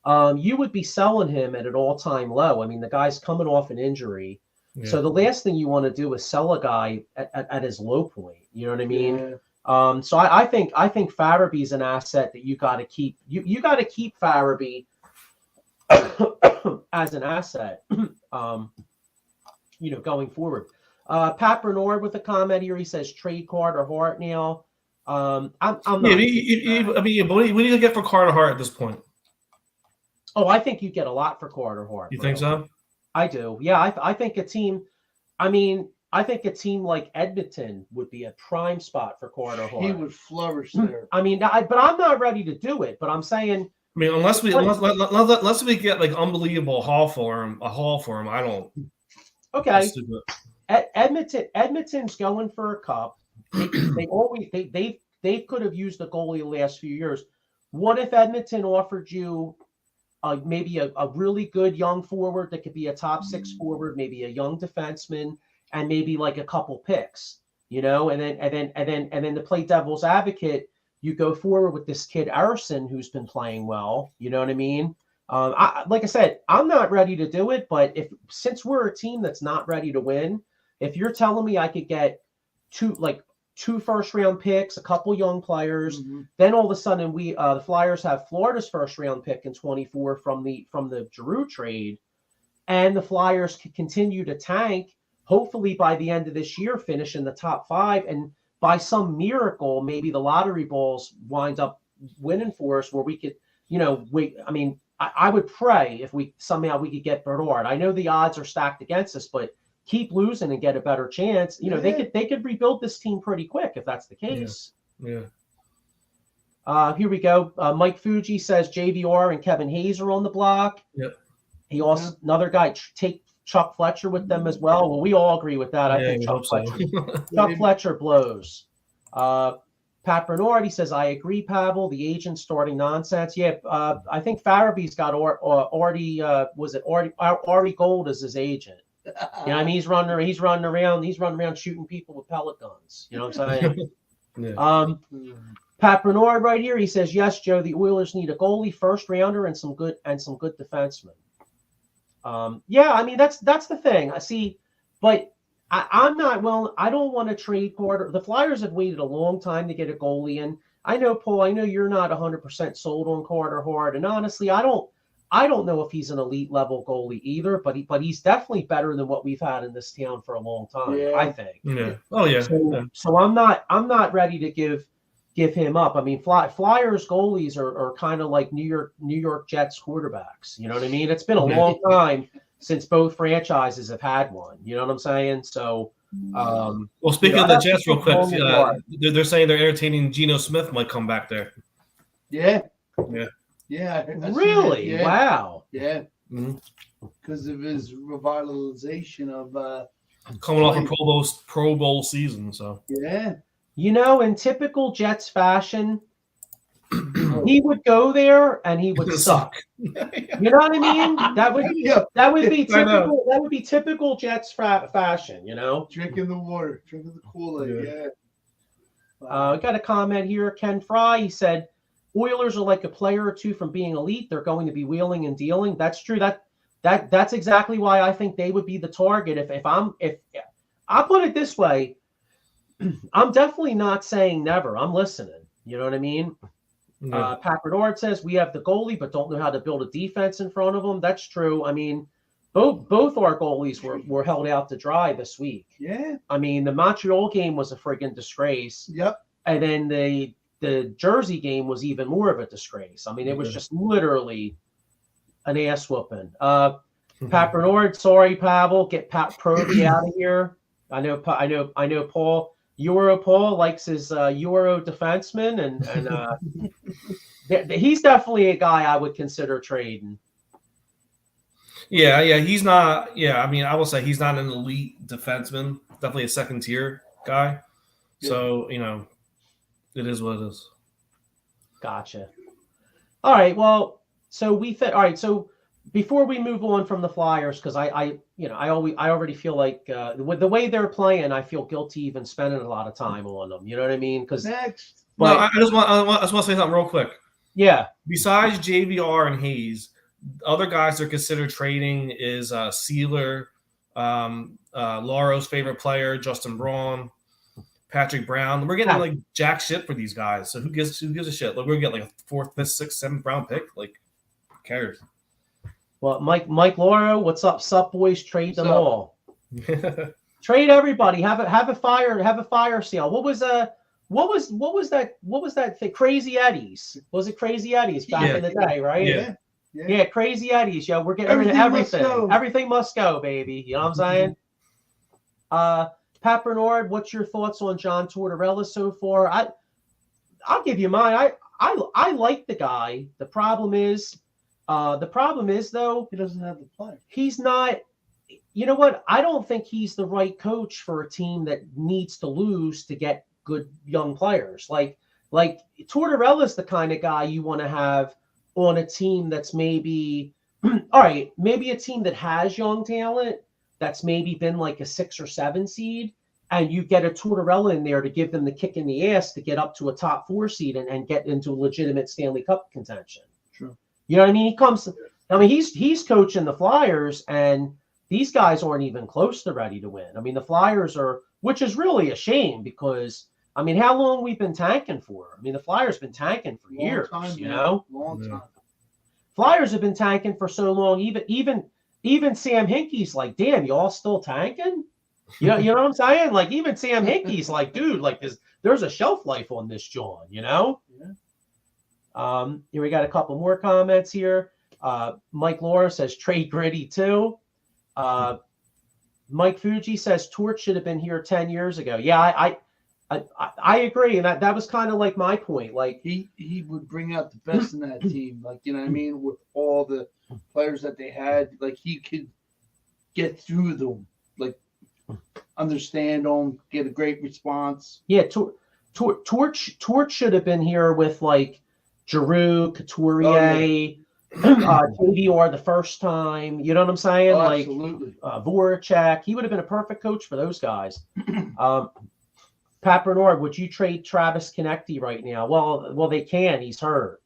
You would be selling him at an all-time low. I mean, the guy's coming off an injury. Yeah. So the last thing you want to do is sell a guy at his low point. You know what I mean? Yeah. So I think Farabee's an asset that you got to keep. You got to keep Farabee as an asset. Going forward. Pat Bernard with a comment here. He says trade Carter Hart now. I'm not. What do you get for Carter Hart at this point? Oh, I think you get a lot for Carter Hart. You think so? I do. Yeah, I think a team. I think a team like Edmonton would be a prime spot for Carter Hart. He would flourish there. But I'm not ready to do it. But I'm saying. Unless we get like unbelievable haul for him, I don't. Okay. Edmonton's going for a cup. They could have used the goalie the last few years. What if Edmonton offered you maybe a really good young forward that could be a top 6 forward, maybe a young defenseman, and maybe like a couple picks, and then to play devil's advocate, you go forward with this kid Arison who's been playing well. You know what I mean? Like I said, I'm not ready to do it, but since we're a team that's not ready to win, if you're telling me I could get two first-round picks, a couple young players, then all of a sudden the Flyers have Florida's first-round pick in 24 from the Giroux trade, and the Flyers can continue to tank, hopefully by the end of this year finish in the top 5, and by some miracle, maybe the lottery balls wind up winning for us where we could, I would pray if we could get Bernard. I know the odds are stacked against us, but keep losing and get a better chance. They could rebuild this team pretty quick if that's the case. Yeah. Here we go. Mike Fuji says JVR and Kevin Hayes are on the block. Yep. He also another guy take Chuck Fletcher with them as well. Well, we all agree with that. I think Chuck Fletcher blows. Pat Bernard, he says, I agree, Pavel. The agent starting nonsense. Yeah, I think Farabee's got Ari Gold as his agent. He's running around shooting people with pellet guns. You know what I'm saying? Yeah. Pat Bernard right here, he says, yes, Joe, the Oilers need a goalie, first rounder, and some good defensemen. That's the thing. I see, but I'm not willing. I don't want to trade Carter. The Flyers have waited a long time to get a goalie, and I know, Paul, I know you're not 100% sold on Carter Hart, and honestly, I don't know if he's an elite level goalie either, but he's definitely better than what we've had in this town for a long time. Yeah. I think. Yeah. Oh yeah. So I'm not ready to give him up. I mean, Flyers goalies are kind of like New York Jets quarterbacks. You know what I mean? It's been a long time since both franchises have had one. You know what I'm saying? So. Well, speaking of the Jets, real quick, they're saying they're entertaining Geno Smith might come back there. Yeah. Yeah. Yeah. Really? Yeah. Wow. Yeah. Because of his revitalization of coming off a Pro Bowl season. So. Yeah. In typical Jets fashion, he would go there and he would suck. You know what I mean? That would be typical Jets fashion. Drinking the water, drinking the Kool-Aid. Yeah. I got a comment here. Ken Fry, he said, Oilers are like a player or two from being elite. They're going to be wheeling and dealing. That's true. That's exactly why I think they would be the target. If I put it this way, I'm definitely not saying never. I'm listening. You know what I mean? Yeah. Pat Bernard says we have the goalie, but don't know how to build a defense in front of them. That's true. I mean, both our goalies were held out to dry this week. Yeah. I mean, the Montreal game was a friggin' disgrace. Yep. And then the Jersey game was even more of a disgrace. I mean, it was just literally an ass whooping. Pat Bernard, sorry, Pavel, get Pat Proby out of here. I know, Paul. Paul likes his Euro defenseman, and he's definitely a guy I would consider trading. Yeah, he's not. Yeah, I mean, I will say he's not an elite defenseman. Definitely a second tier guy. Yeah. So it is what it is. Gotcha. All right. Well, so all right. So before we move on from the Flyers, because I already feel like with the way they're playing, I feel guilty even spending a lot of time on them. You know what I mean? Because next. But I just want to say something real quick. Yeah. Besides JVR and Hayes, other guys that are considered trading is Sealer, Laro's favorite player, Justin Braun, Patrick Brown. We're getting like jack shit for these guys. So who gives a shit? Like we're getting like a 4th, 5th, 6th, 7th round pick. Like who cares? Well, Mike Lauro, what's up, sup boys? Trade them all. Trade everybody. Have a fire sale. What was that thing? Crazy Eddies. Was it Crazy Eddies back in the day, right? Yeah, Crazy Eddies. Yo, we're getting rid of everything. Everything must go, baby. You know what I'm saying? Pat Bernard, what's your thoughts on John Tortorella so far? I'll give you mine. I like the guy. The problem is though, he doesn't have the play. He's not. You know what? I don't think he's the right coach for a team that needs to lose to get good young players. Like Tortorella's the kind of guy you want to have on a team that's maybe all right, maybe a team that has young talent that's maybe been like a 6 or 7 seed, and you get a Tortorella in there to give them the kick in the ass to get up to a top 4 seed and get into legitimate Stanley Cup contention. True. You know what I mean? He's coaching the Flyers, and these guys aren't even close to ready to win. I mean, the Flyers are, which is really a shame because, I mean, how long we've been tanking for? I mean, the Flyers been tanking for years, Long time. Flyers have been tanking for so long. Even Sam Hinkie's like, damn, y'all still tanking? You know what I'm saying? Like, even Sam Hinkie's like, dude, like there's a shelf life on this John, you know? Yeah. Here we got a couple more comments here. Mike Laura says trade Gritty too. Mike Fuji says Torch should have been here 10 years ago. Yeah, I agree, and that was kind of like my point. Like he would bring out the best in that team. Like, you know what I mean, with all the players that they had. Like he could get through them, like understand them, get a great response. Yeah, Torch should have been here with like Giroux, Couturier, JVR the first time. You know what I'm saying? Oh, like absolutely. Voracek. He would have been a perfect coach for those guys. Pat Bernard, would you trade Travis Konecny right now? Well, they can. He's hurt.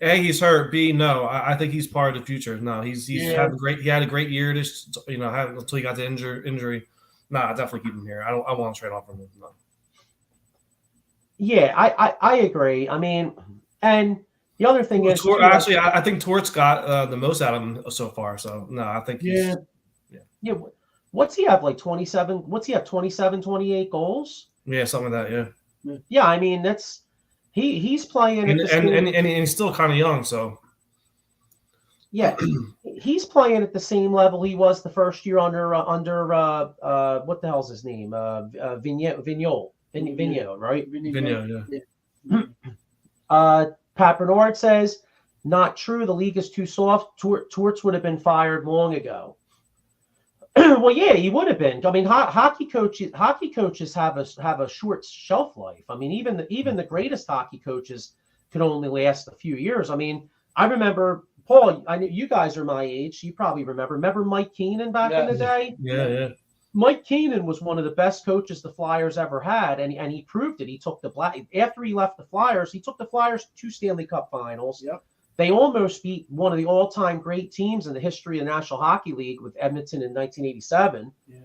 A, he's hurt. B, no. I think he's part of the future. No, he's had a great year. This, until he got the injury. No, I definitely keep him here. I want to trade off from him. No. Yeah, I agree. I mean, and the other thing is actually, I think Tort's got the most out of him so far. So no, I think yeah. What's he have, like 27? What's he have, 27, 28 goals? Yeah, something like that. Yeah. Yeah, I mean that's he's playing and he's still kind of young, so yeah, he's playing at the same level he was the first year under what the hell's his name? Vigneault, right? Vigneault, yeah. Pat Bernard says, not true. The league is too soft. Torts would have been fired long ago. Well, yeah, he would have been. I mean, hockey coaches have a short shelf life. I mean, even the greatest hockey coaches can only last a few years. I mean, I remember, Paul, I know you guys are my age. You probably remember Mike Keenan back in the day? Yeah. Mike Keenan was one of the best coaches the Flyers ever had, and he proved it. He took after he left the Flyers, he took the Flyers to 2 Stanley Cup finals. Yep. They almost beat one of the all-time great teams in the history of the National Hockey League with Edmonton in 1987. Yeah.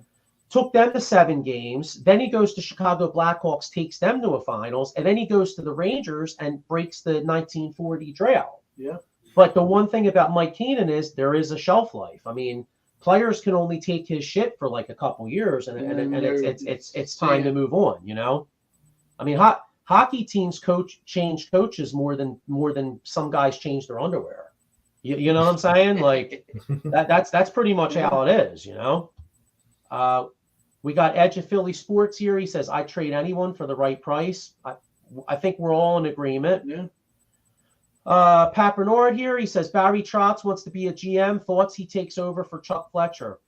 took them to 7 games. Then he goes to Chicago Blackhawks, takes them to a finals, and then he goes to the Rangers and breaks the 1940 drought. Yeah. But the one thing about Mike Keenan is there is a shelf life. I mean, players can only take his shit for like a couple years, and it's time to move on. You know, I mean, hockey teams change coaches more than some guys change their underwear. You know what I'm saying? Like that's pretty much how it is. You know. We got Edge of Philly Sports here. He says, "I trade anyone for the right price." I think we're all in agreement. Yeah. Pat Bernard here. He says Barry Trotz wants to be a GM. Thoughts he takes over for Chuck Fletcher.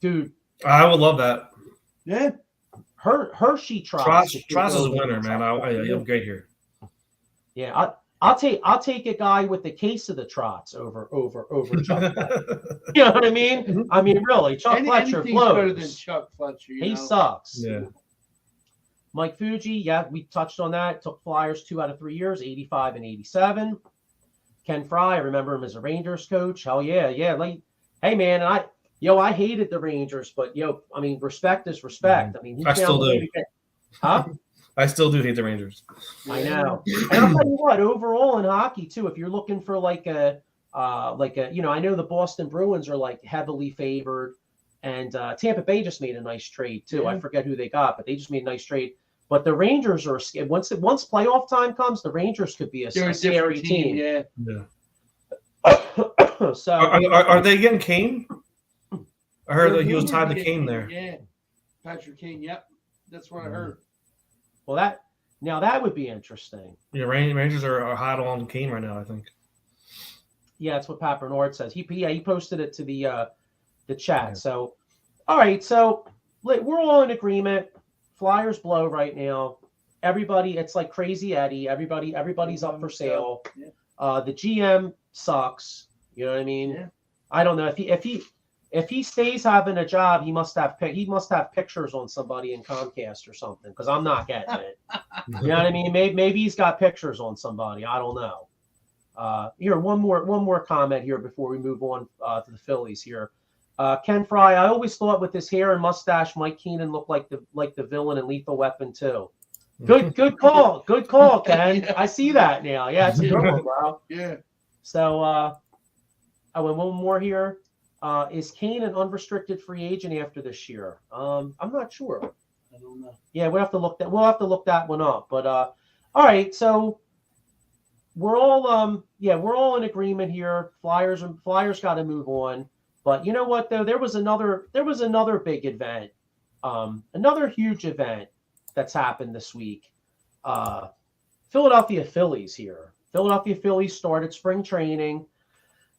Dude, I would love that. Yeah. Hershey Trotz. Trotz is a winner, man. I'm great here. Yeah, I'll take a guy with the case of the Trotz over Chuck Fletcher. You know what I mean? I mean, really, Chuck Fletcher blows. Better than Chuck Fletcher. He sucks. Yeah. Mike Fuji, yeah, we touched on that. Took Flyers 2 out of 3 years, 85 and 87. Ken Fry, I remember him as a Rangers coach. Hell yeah. Like, hey man, I hated the Rangers, but I mean, respect is respect. I mean, I still do. Huh? I still do hate the Rangers. I know. And I'll tell you what, overall in hockey too, if you're looking for like a I know the Boston Bruins are like heavily favored, and Tampa Bay just made a nice trade too. I forget who they got, but they just made a nice trade. But the Rangers are once playoff time comes, the Rangers could be a scary team. Yeah. So are they getting Kane? I heard that he was tied to Kane there. Yeah, Patrick Kane. Yep, that's what I heard. Well, that would be interesting. Yeah, Rangers are hot on Kane right now, I think. Yeah, that's what Pat Bernard says. He posted it to the chat. Yeah. So, all right, so we're all in agreement. Flyers blow right now. Everybody, it's like Crazy Eddie. Everybody's up for sale. Yeah. The GM sucks. You know what I mean? Yeah. I don't know if he stays having a job, he must have pictures on somebody in Comcast or something, because I'm not getting it. You know what I mean? Maybe he's got pictures on somebody. I don't know. Here, one more comment here before we move on to the Phillies here. Ken Fry, I always thought with his hair and mustache, Mike Keenan looked like the villain in Lethal Weapon 2. Good call, Ken. I see that now. Yeah, it's a good one, bro. Yeah. So, I went one more here. Is Kane an unrestricted free agent after this year? I'm not sure. I don't know. Yeah, we'll have to look that one up. But all right, so we're all in agreement here. Flyers got to move on. But you know what though? There was another big event, another huge event that's happened this week. Philadelphia Phillies here. Philadelphia Phillies started spring training.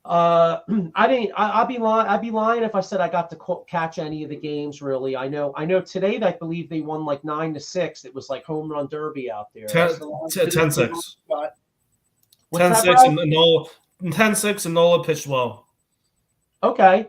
I'd be lying if I said I got to catch any of the games. Really, I know today I believe they won like 9-6. It was like home run derby out there. 10-6. 10-6 and Nola pitched well. Okay.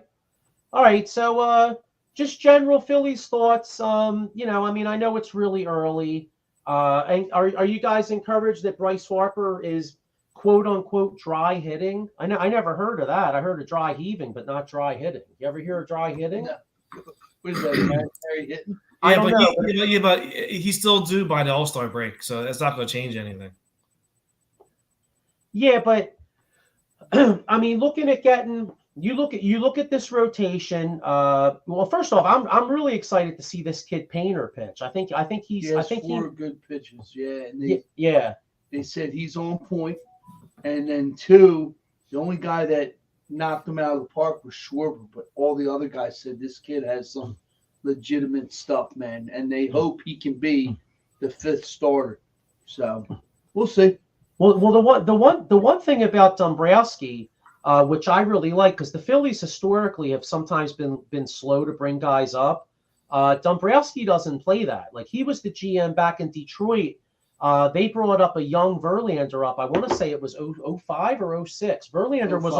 All right. So just general Phillies thoughts. I mean, I know it's really early. And are you guys encouraged that Bryce Harper is quote unquote dry hitting? I never heard of that. I heard of dry heaving, but not dry hitting. You ever hear of dry hitting? No. What is that? Imaginary hitting? I don't know. But he's still due by the All-Star break, so it's not going to change anything. Yeah, but I mean, you look at this rotation. Well, first off, I'm really excited to see this kid Painter pitch. I think he's. He has I think four good pitches. Yeah. And they said he's on point. And then 2, the only guy that knocked him out of the park was Schwarber, but all the other guys said this kid has some legitimate stuff, man, and they hope he can be the 5th starter. So we'll see. Well, the one thing about Dombrowski, which I really like, because the Phillies historically have sometimes been slow to bring guys up. Dombrowski doesn't play that. Like, he was the GM back in Detroit. They brought up a young Verlander up. I want to say it was 05 or 06. Verlander was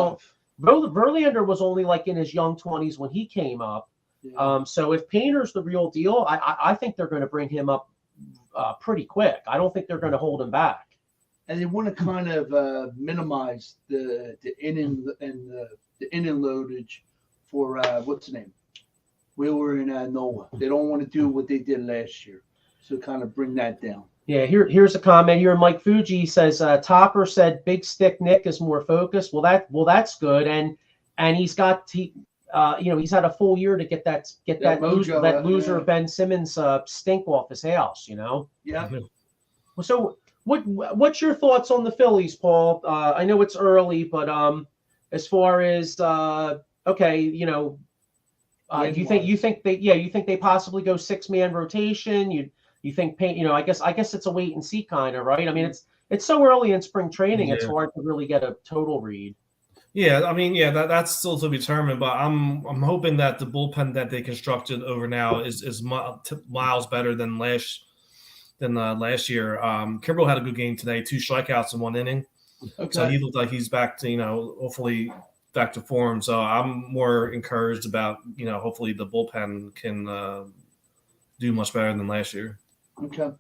only like in his young 20s when he came up. Yeah. So if Painter's the real deal, I think they're going to bring him up pretty quick. I don't think they're going to hold him back. And they want to kind of minimize the inning and the inning loadage for what's the name? Wheeler and Noah. They don't want to do what they did last year. So kind of bring that down. Yeah, here's a comment here. Mike Fuji says Topper said Big Stick Nick is more focused. Well, that's good, and he's got he's had a full year to get that loser Ben Simmons stink off his house. Yeah. So what's your thoughts on the Phillies, Paul? I know it's early, but as far as you think they possibly go 6-man rotation? You think I guess it's a wait and see kind of, right? I mean, it's so early in spring training, it's hard to really get a total read. Yeah, I mean, that's still to be determined, but I'm hoping that the bullpen that they constructed over now is miles better than last year. Kimbrel had a good game today, 2 strikeouts in 1 inning. Okay. So he looked like he's back to, hopefully back to form. So I'm more encouraged about, hopefully the bullpen can do much better than last year. Okay.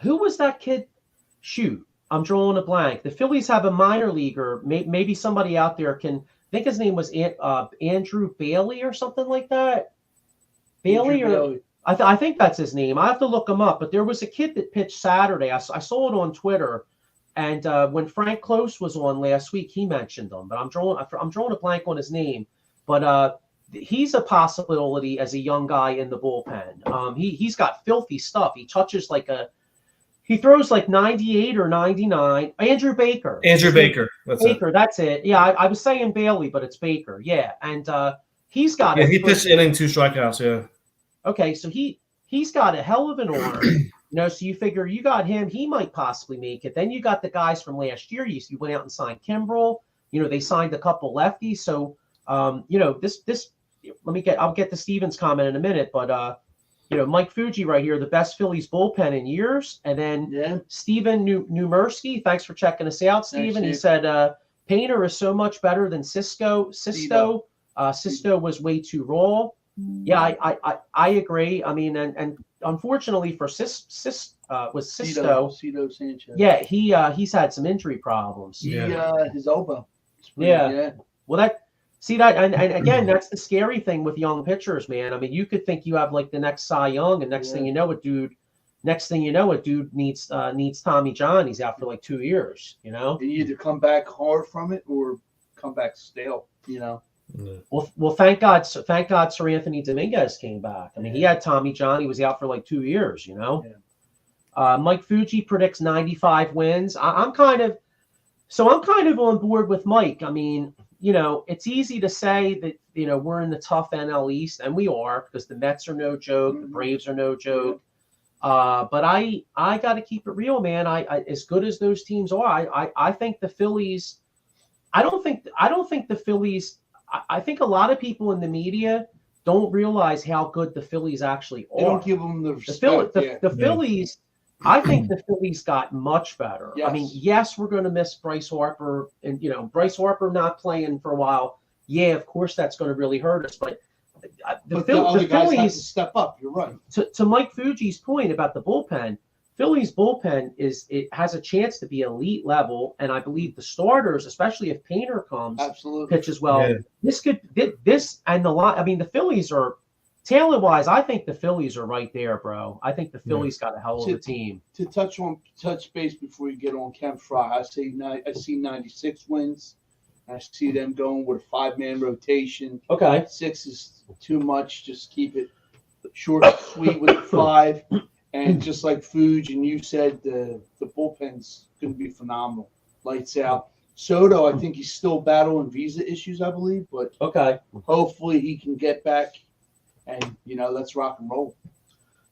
Who was that kid? Shoot, I'm drawing a blank. The Phillies have a minor leaguer. Maybe somebody out there can think his name was Andrew Bailey or something like that. Bailey. I think that's his name. I have to look him up. But there was a kid that pitched Saturday. I saw it on Twitter, and when Frank Close was on last week, he mentioned him. But I'm drawing a blank on his name. But he's a possibility as a young guy in the bullpen. He's got filthy stuff. He touches he throws like 98 or 99. Andrew Baker. That's it. Yeah, I was saying Bailey, but it's Baker. Yeah, and he's got. Yeah, he pitched inning 2 strikeouts. Yeah. Okay, so he's got a hell of an arm. So you figure you got him, he might possibly make it. Then you got the guys from last year. You went out and signed Kimbrel. They signed a couple lefties. So this. I'll get to Steven's comment in a minute, but Mike Fuji right here, the best Phillies bullpen in years. And then Steven Numersky, thanks for checking us out, Steven. He said Painter is so much better than Cisco. Sisto was way too raw. Yeah, I agree. I mean, and unfortunately for Sisto Sanchez. Yeah, he's had some injury problems. His elbow. Yeah. Well, and again, that's the scary thing with young pitchers, man. I mean, you could think you have like the next Cy Young, and next thing you know, a dude needs Tommy John. He's out for like 2 years. You either come back hard from it or come back stale. Well, thank God Sir Anthony Dominguez came back. I mean, he had Tommy John. He was out for like 2 years. Mike Fuji predicts 95 wins. I'm kind of on board with Mike. I mean, it's easy to say that, we're in the tough NL East, and we are, because the Mets are no joke, the Braves are no joke. But I got to keep it real, man. I as good as those teams are, I think the Phillies. I don't think the Phillies. I think a lot of people in the media don't realize how good the Phillies actually are. They don't give them the respect. The Phillies. I think the Phillies got much better. Yes. I mean, yes, we're going to miss Bryce Harper, and Bryce Harper not playing for a while. Yeah, of course that's going to really hurt us. But the Phillies have to step up. You're right. To Mike Fuji's point about the bullpen, Phillies bullpen has a chance to be elite level, and I believe the starters, especially if Painter comes, pitches well. Yeah. I mean, the Phillies are. Talent-wise, I think the Phillies are right there, bro. I think the Phillies got a hell of a team. To touch base before you get on Kemp Fry, I see 96 wins. I see them going with a 5-man rotation. Okay. 6 is too much. Just keep it short and sweet with the 5. And just like Fuge and you said, the bullpen's going to be phenomenal. Lights out. Soto, I think he's still battling visa issues, I believe. But hopefully he can get back. And, let's rock and roll.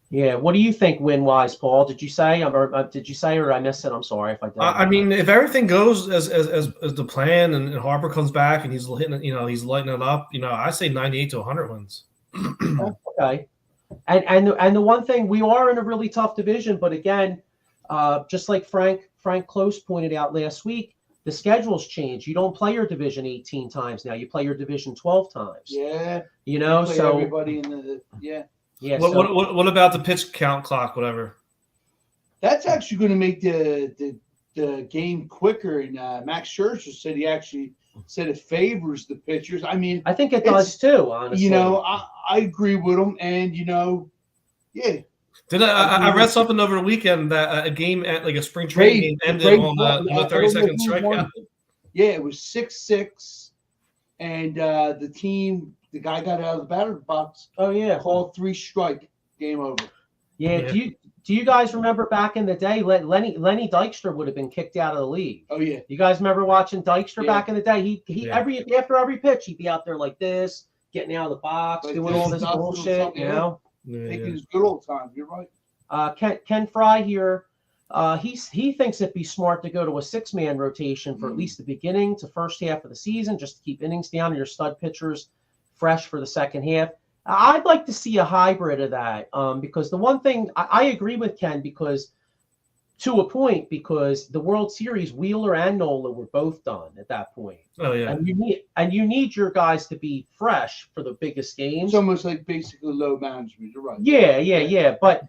Yeah. What do you think win-wise, Paul? Did you say, or I missed it? I'm sorry if I did. I mean, if everything goes as the plan and Harper comes back and he's hitting, he's lighting it up, I say 98 to 100 wins. Okay. And the one thing, we are in a really tough division, but again, just like Frank Close pointed out last week, the schedule's changed. You don't play your division 18 times now. You play your division 12 times. Yeah. So everybody in the Yeah. What about the pitch count clock, whatever? That's actually going to make the game quicker. And Max Scherzer said he actually said it favors the pitchers. I mean, I think it does too, honestly. You know, I agree with him, and you know, yeah. I read something over the weekend that a game like a spring training game ended on a 30-second strikeout. Yeah, it was 6-6, and the guy got out of the batter's box. Oh yeah, called 3 strike, game over. Yeah. Do you guys remember back in the day? Lenny Dykstra would have been kicked out of the league. Oh yeah. You guys remember watching Dykstra back in the day? He after every pitch he'd be out there like this, getting out of the box, doing all this bullshit. You know, taking his good old time. You're right. Ken Fry here. He thinks it'd be smart to go to a 6-man rotation for at least the beginning to first half of the season, just to keep innings down and your stud pitchers fresh for the second half. I'd like to see a hybrid of that because the one thing I agree with Ken because to a point because the World Series Wheeler and Nola were both done at that point. Oh yeah, and you need your guys to be fresh for the biggest games. It's almost like basically low management. You're right. Yeah. But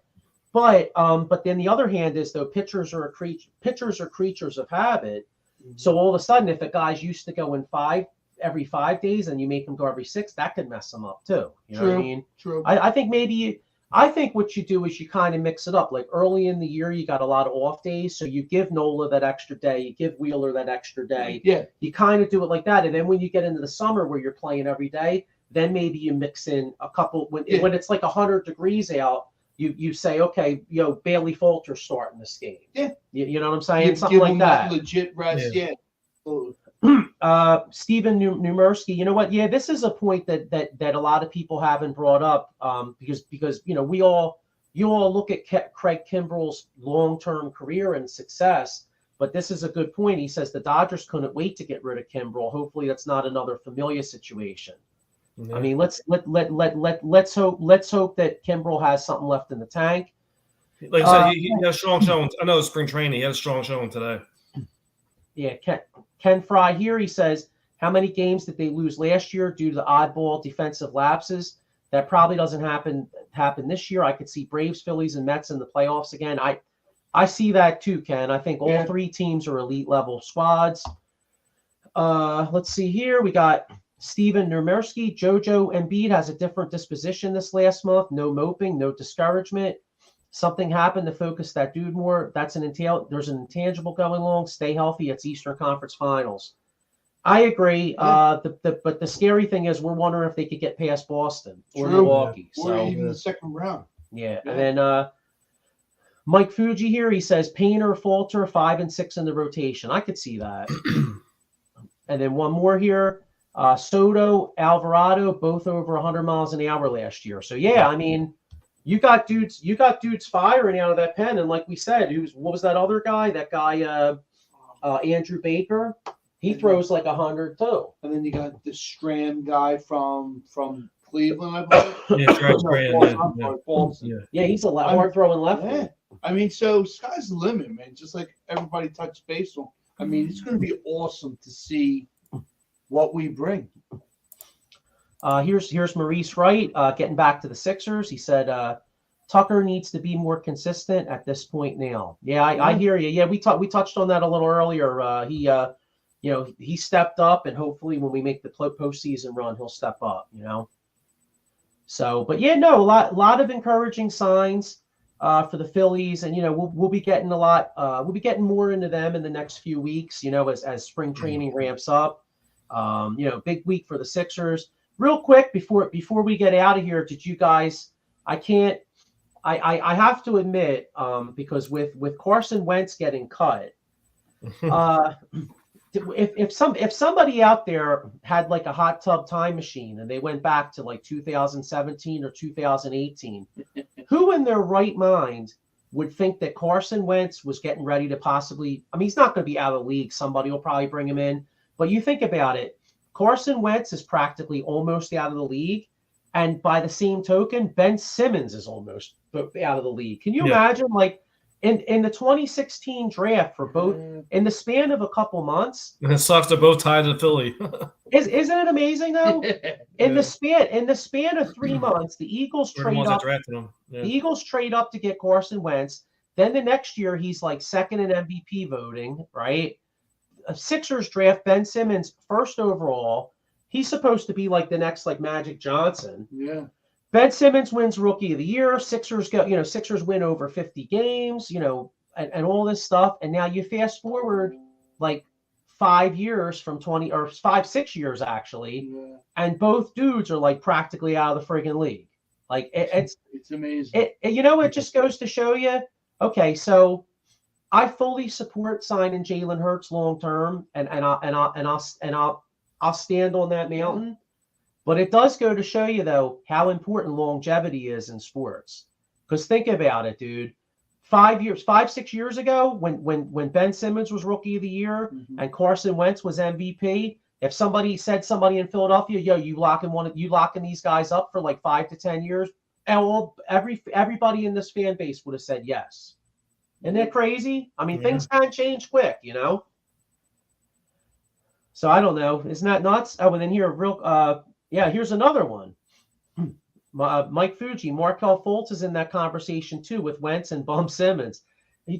then the other hand is though pitchers are creatures of habit. Mm-hmm. So all of a sudden, if a guy's used to going every 5 days and you make them go every 6, that could mess them up too. You know what I mean? True. I think what you do is you kind of mix it up. Like early in the year, you got a lot of off days. So you give Nola that extra day, you give Wheeler that extra day. Yeah. You kind of do it like that. And then when you get into the summer where you're playing every day, then maybe you mix in a couple when it's like 100 degrees out, you say, okay, Bailey Falter's starting this game. Yeah. You know what I'm saying? Something like that. Legit rest, yeah. Steven Numersky, you know what? Yeah, this is a point that a lot of people haven't brought up because you all look at Craig Kimbrell's long-term career and success, but this is a good point. He says the Dodgers couldn't wait to get rid of Kimbrell. Hopefully, that's not another Familia situation. Mm-hmm. I mean, let's hope that Kimbrell has something left in the tank. Like I said, he has strong showing. I know it's spring training. He had a strong showing today. Yeah, Ken Fry here, he says, how many games did they lose last year due to the oddball defensive lapses? That probably doesn't happen this year. I could see Braves, Phillies, and Mets in the playoffs again. I see that too, Ken. I think all 3 teams are elite level squads. Let's see here. We got Steven Numersky. JoJo Embiid has a different disposition this last month. No moping, no discouragement. Something happened to focus that dude more. There's an intangible going along. Stay healthy. It's Eastern Conference Finals. I agree. But the scary thing is we're wondering if they could get past Boston or Milwaukee. Or even the second round. Yeah. And then Mike Fuji here, he says Painter, Falter, 5 and 6 in the rotation. I could see that. And then one more here. Soto, Alvarado, both over 100 miles an hour last year. So I mean, you got dudes firing out of that pen, and like we said, what was that other guy? That guy, Andrew Baker. He throws like 100 too. And then you got the Strand guy from Cleveland, I believe. Yeah, he's a hard throwing left. Yeah. I mean, so sky's the limit, man. Just like everybody touched base on. I mean, it's going to be awesome to see what we bring. Here's Maurice Wright getting back to the Sixers. He said Tucker needs to be more consistent at this point now. Yeah, I hear you. Yeah, we touched on that a little earlier. He stepped up, and hopefully when we make the postseason run, he'll step up. So, but a lot of encouraging signs for the Phillies, and we'll be getting a lot. We'll be getting more into them in the next few weeks. As spring training ramps up. Big week for the Sixers. Real quick before we get out of here, did you guys? I have to admit, because with Carson Wentz getting cut, if somebody out there had like a hot tub time machine and they went back to like 2017 or 2018, who in their right mind would think that Carson Wentz was getting ready to possibly? I mean, he's not going to be out of the league. Somebody will probably bring him in, but you think about it. Carson Wentz is practically almost out of the league. And by the same token, Ben Simmons is almost out of the league. Can you imagine, like, in the 2016 draft for both, in the span of a couple months? And it sucks they're both tied to Philly. Isn't it amazing, though? In the span of 3 months, the Eagles trade up. The Eagles trade up to get Carson Wentz. Then the next year, he's like second in MVP voting, right? Sixers draft Ben Simmons first overall. He's supposed to be like the next like Magic Johnson. Yeah. Ben Simmons wins Rookie of the Year. Sixers win over 50 games, and all this stuff. And now you fast forward like 5 years from 20 or 6 years actually, and both dudes are like practically out of the friggin' league. Like it's amazing. It just goes to show you. Okay, so I fully support signing Jalen Hurts long term, and I'll stand on that mountain. But it does go to show you though how important longevity is in sports. Because think about it, dude. 6 years ago, when Ben Simmons was Rookie of the Year and Carson Wentz was MVP, if somebody in Philadelphia, yo, you locking these guys up for like 5 to 10 years, everybody in this fan base would have said yes. Isn't that crazy? I mean, things can change quick, So I don't know. Isn't that nuts? Oh, and then here, here's another one. Mike Fuji, Markelle Fultz is in that conversation too with Wentz and Bum Simmons.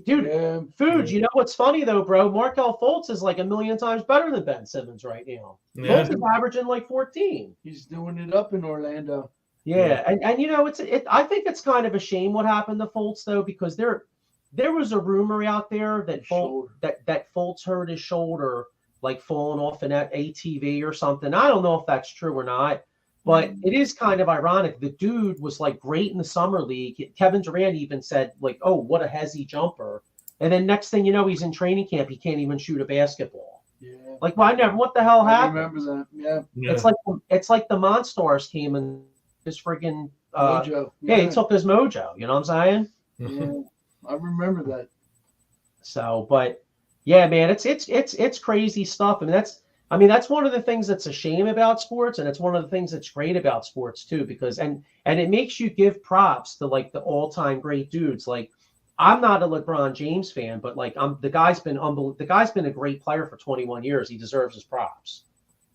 Dude, Fuji, you know what's funny though, bro? Markelle Fultz is like a million times better than Ben Simmons right now. Yeah. Fultz is averaging like 14. He's doing it up in Orlando. Yeah, and I think it's kind of a shame what happened to Fultz though, because there was a rumor out there that Fultz hurt his shoulder, like falling off an ATV or something. I don't know if that's true or not, but it is kind of ironic. The dude was like great in the summer league. Kevin Durant even said like, "Oh, what a hezzy jumper," and then next thing you know, he's in training camp. He can't even shoot a basketball. Yeah. Like, what the hell happened? I remember that. Yeah. It's like the Monstars came and his friggin' mojo. He took his mojo. You know what I'm saying? Yeah, I remember that. So, but yeah, man, it's crazy stuff. I mean, that's one of the things that's a shame about sports, and it's one of the things that's great about sports too, because and it makes you give props to like the all-time great dudes. Like, I'm not a LeBron James fan, but like the guy's been a great player for 21 years. He deserves his props.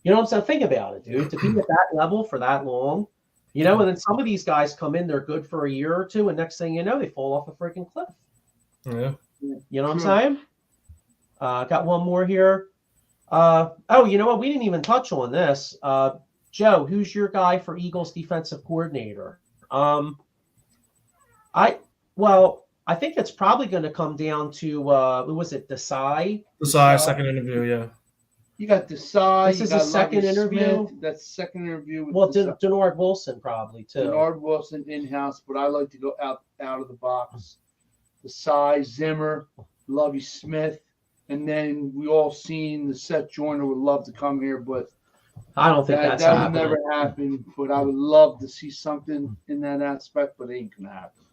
You know what I'm saying? Think about it, dude. To be at that level for that long, and then some of these guys come in, they're good for a year or two, and next thing you know, they fall off a freaking cliff. Yeah. You know what I'm saying? Got one more here. You know what? We didn't even touch on this. Joe, who's your guy for Eagles defensive coordinator? I think it's probably going to come down to who was it? Desai? Desai, second interview, yeah. You got Desai. This is his second interview. That's second interview. With Denard Wilson probably too. Denard Wilson in-house, but I like to go out of the box. Desai, Zimmer, Lovie Smith. And then we all seen the Seth Joyner would love to come here, but I don't think that would never happen. But I would love to see something in that aspect, but it ain't gonna happen.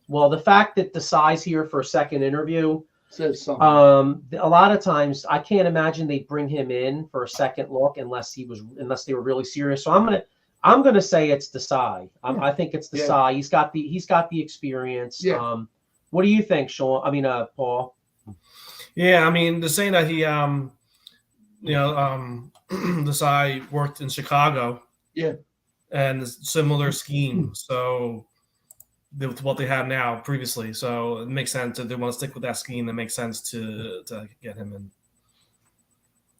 Well, the fact that Desai's here for a second interview says something. A lot of times, I can't imagine they'd bring him in for a second look unless they were really serious. So I'm gonna say it's Desai. I think it's Desai. Yeah. He's got the experience. Yeah. What do you think, Sean? I mean, Paul. Yeah, I mean, they're saying that he, Desai worked in Chicago. Yeah. And a similar scheme. So, with what they have now previously. So, it makes sense if they want to stick with that scheme. That makes sense to get him in.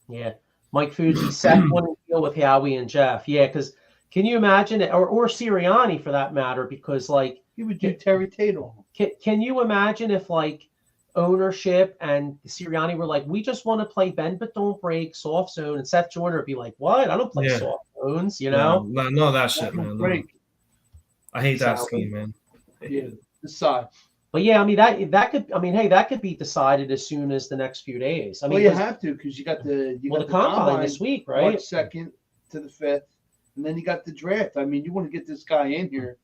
Yeah. Mike Fuji, Seth wanted to deal with Howie and Jeff. Yeah, because can you imagine it? Or Sirianni for that matter, because like. He would do Terry Tatum. Can you imagine if like ownership and Sirianni were like, we just want to play bend but don't break, soft zone, and Seth Joyner would be like, what? I don't play soft zones, No, that shit, man. No. I hate that scheme, man. Yeah, decide. But yeah, I mean that could be decided as soon as the next few days. I mean, you have to because you got the combine this week, right? March 2nd to the 5th, and then you got the draft. I mean, you want to get this guy in here,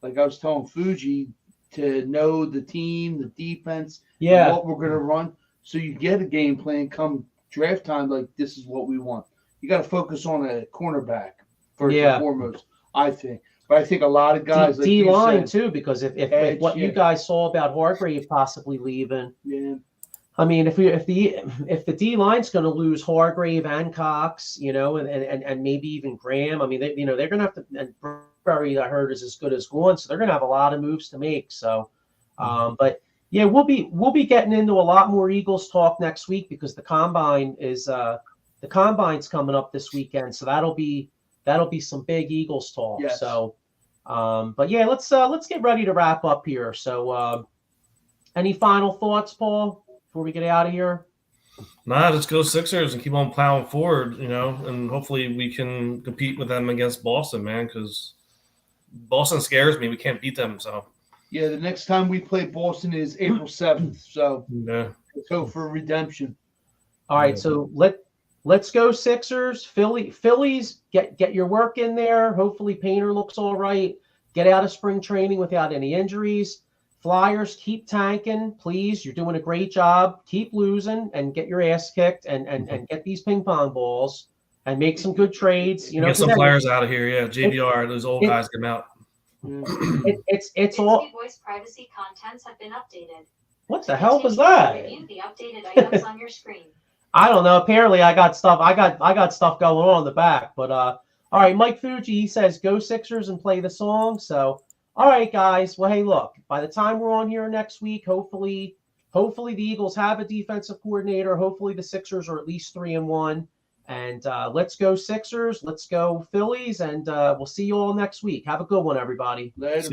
like I was telling Fuji, to know the team, the defense, what we're going to run. So you get a game plan come draft time, like this is what we want. You got to focus on a cornerback first and foremost, I think. But I think a lot of guys like D-line too, because if what you guys saw about Hargrave possibly leaving, I mean, if the D-line's going to lose Hargrave and Cox, and maybe even Graham, I mean, they're going to have to. And Burberry, I heard, is as good as gone, so they're going to have a lot of moves to make. So, but Yeah, we'll be getting into a lot more Eagles talk next week because the combine's coming up this weekend, so that'll be some big Eagles talk. Yes. So, but yeah, let's get ready to wrap up here. So, any final thoughts, Paul, before we get out of here? Nah, let's go Sixers and keep on plowing forward, and hopefully we can compete with them against Boston, man, because Boston scares me. We can't beat them, so. Yeah, the next time we play Boston is April 7th, so yeah. let's go for redemption. All right, so let's go Sixers. Phillies, get your work in there. Hopefully Painter looks all right. Get out of spring training without any injuries. Flyers, keep tanking, please. You're doing a great job. Keep losing and get your ass kicked and get these ping pong balls and make some good trades. Get some players out of here. Yeah, JVR, those old guys, get them out. It's all voice privacy contents have been updated. What the hell was that? Review the updated items on your screen. I don't know. Apparently, I got stuff going on in the back. But all right, Mike Fuji, he says go Sixers and play the song. So all right, guys. Well, hey, look. By the time we're on here next week, hopefully the Eagles have a defensive coordinator. Hopefully the Sixers are at least 3-1. And let's go Sixers. Let's go Phillies. And we'll see you all next week. Have a good one, everybody. Later.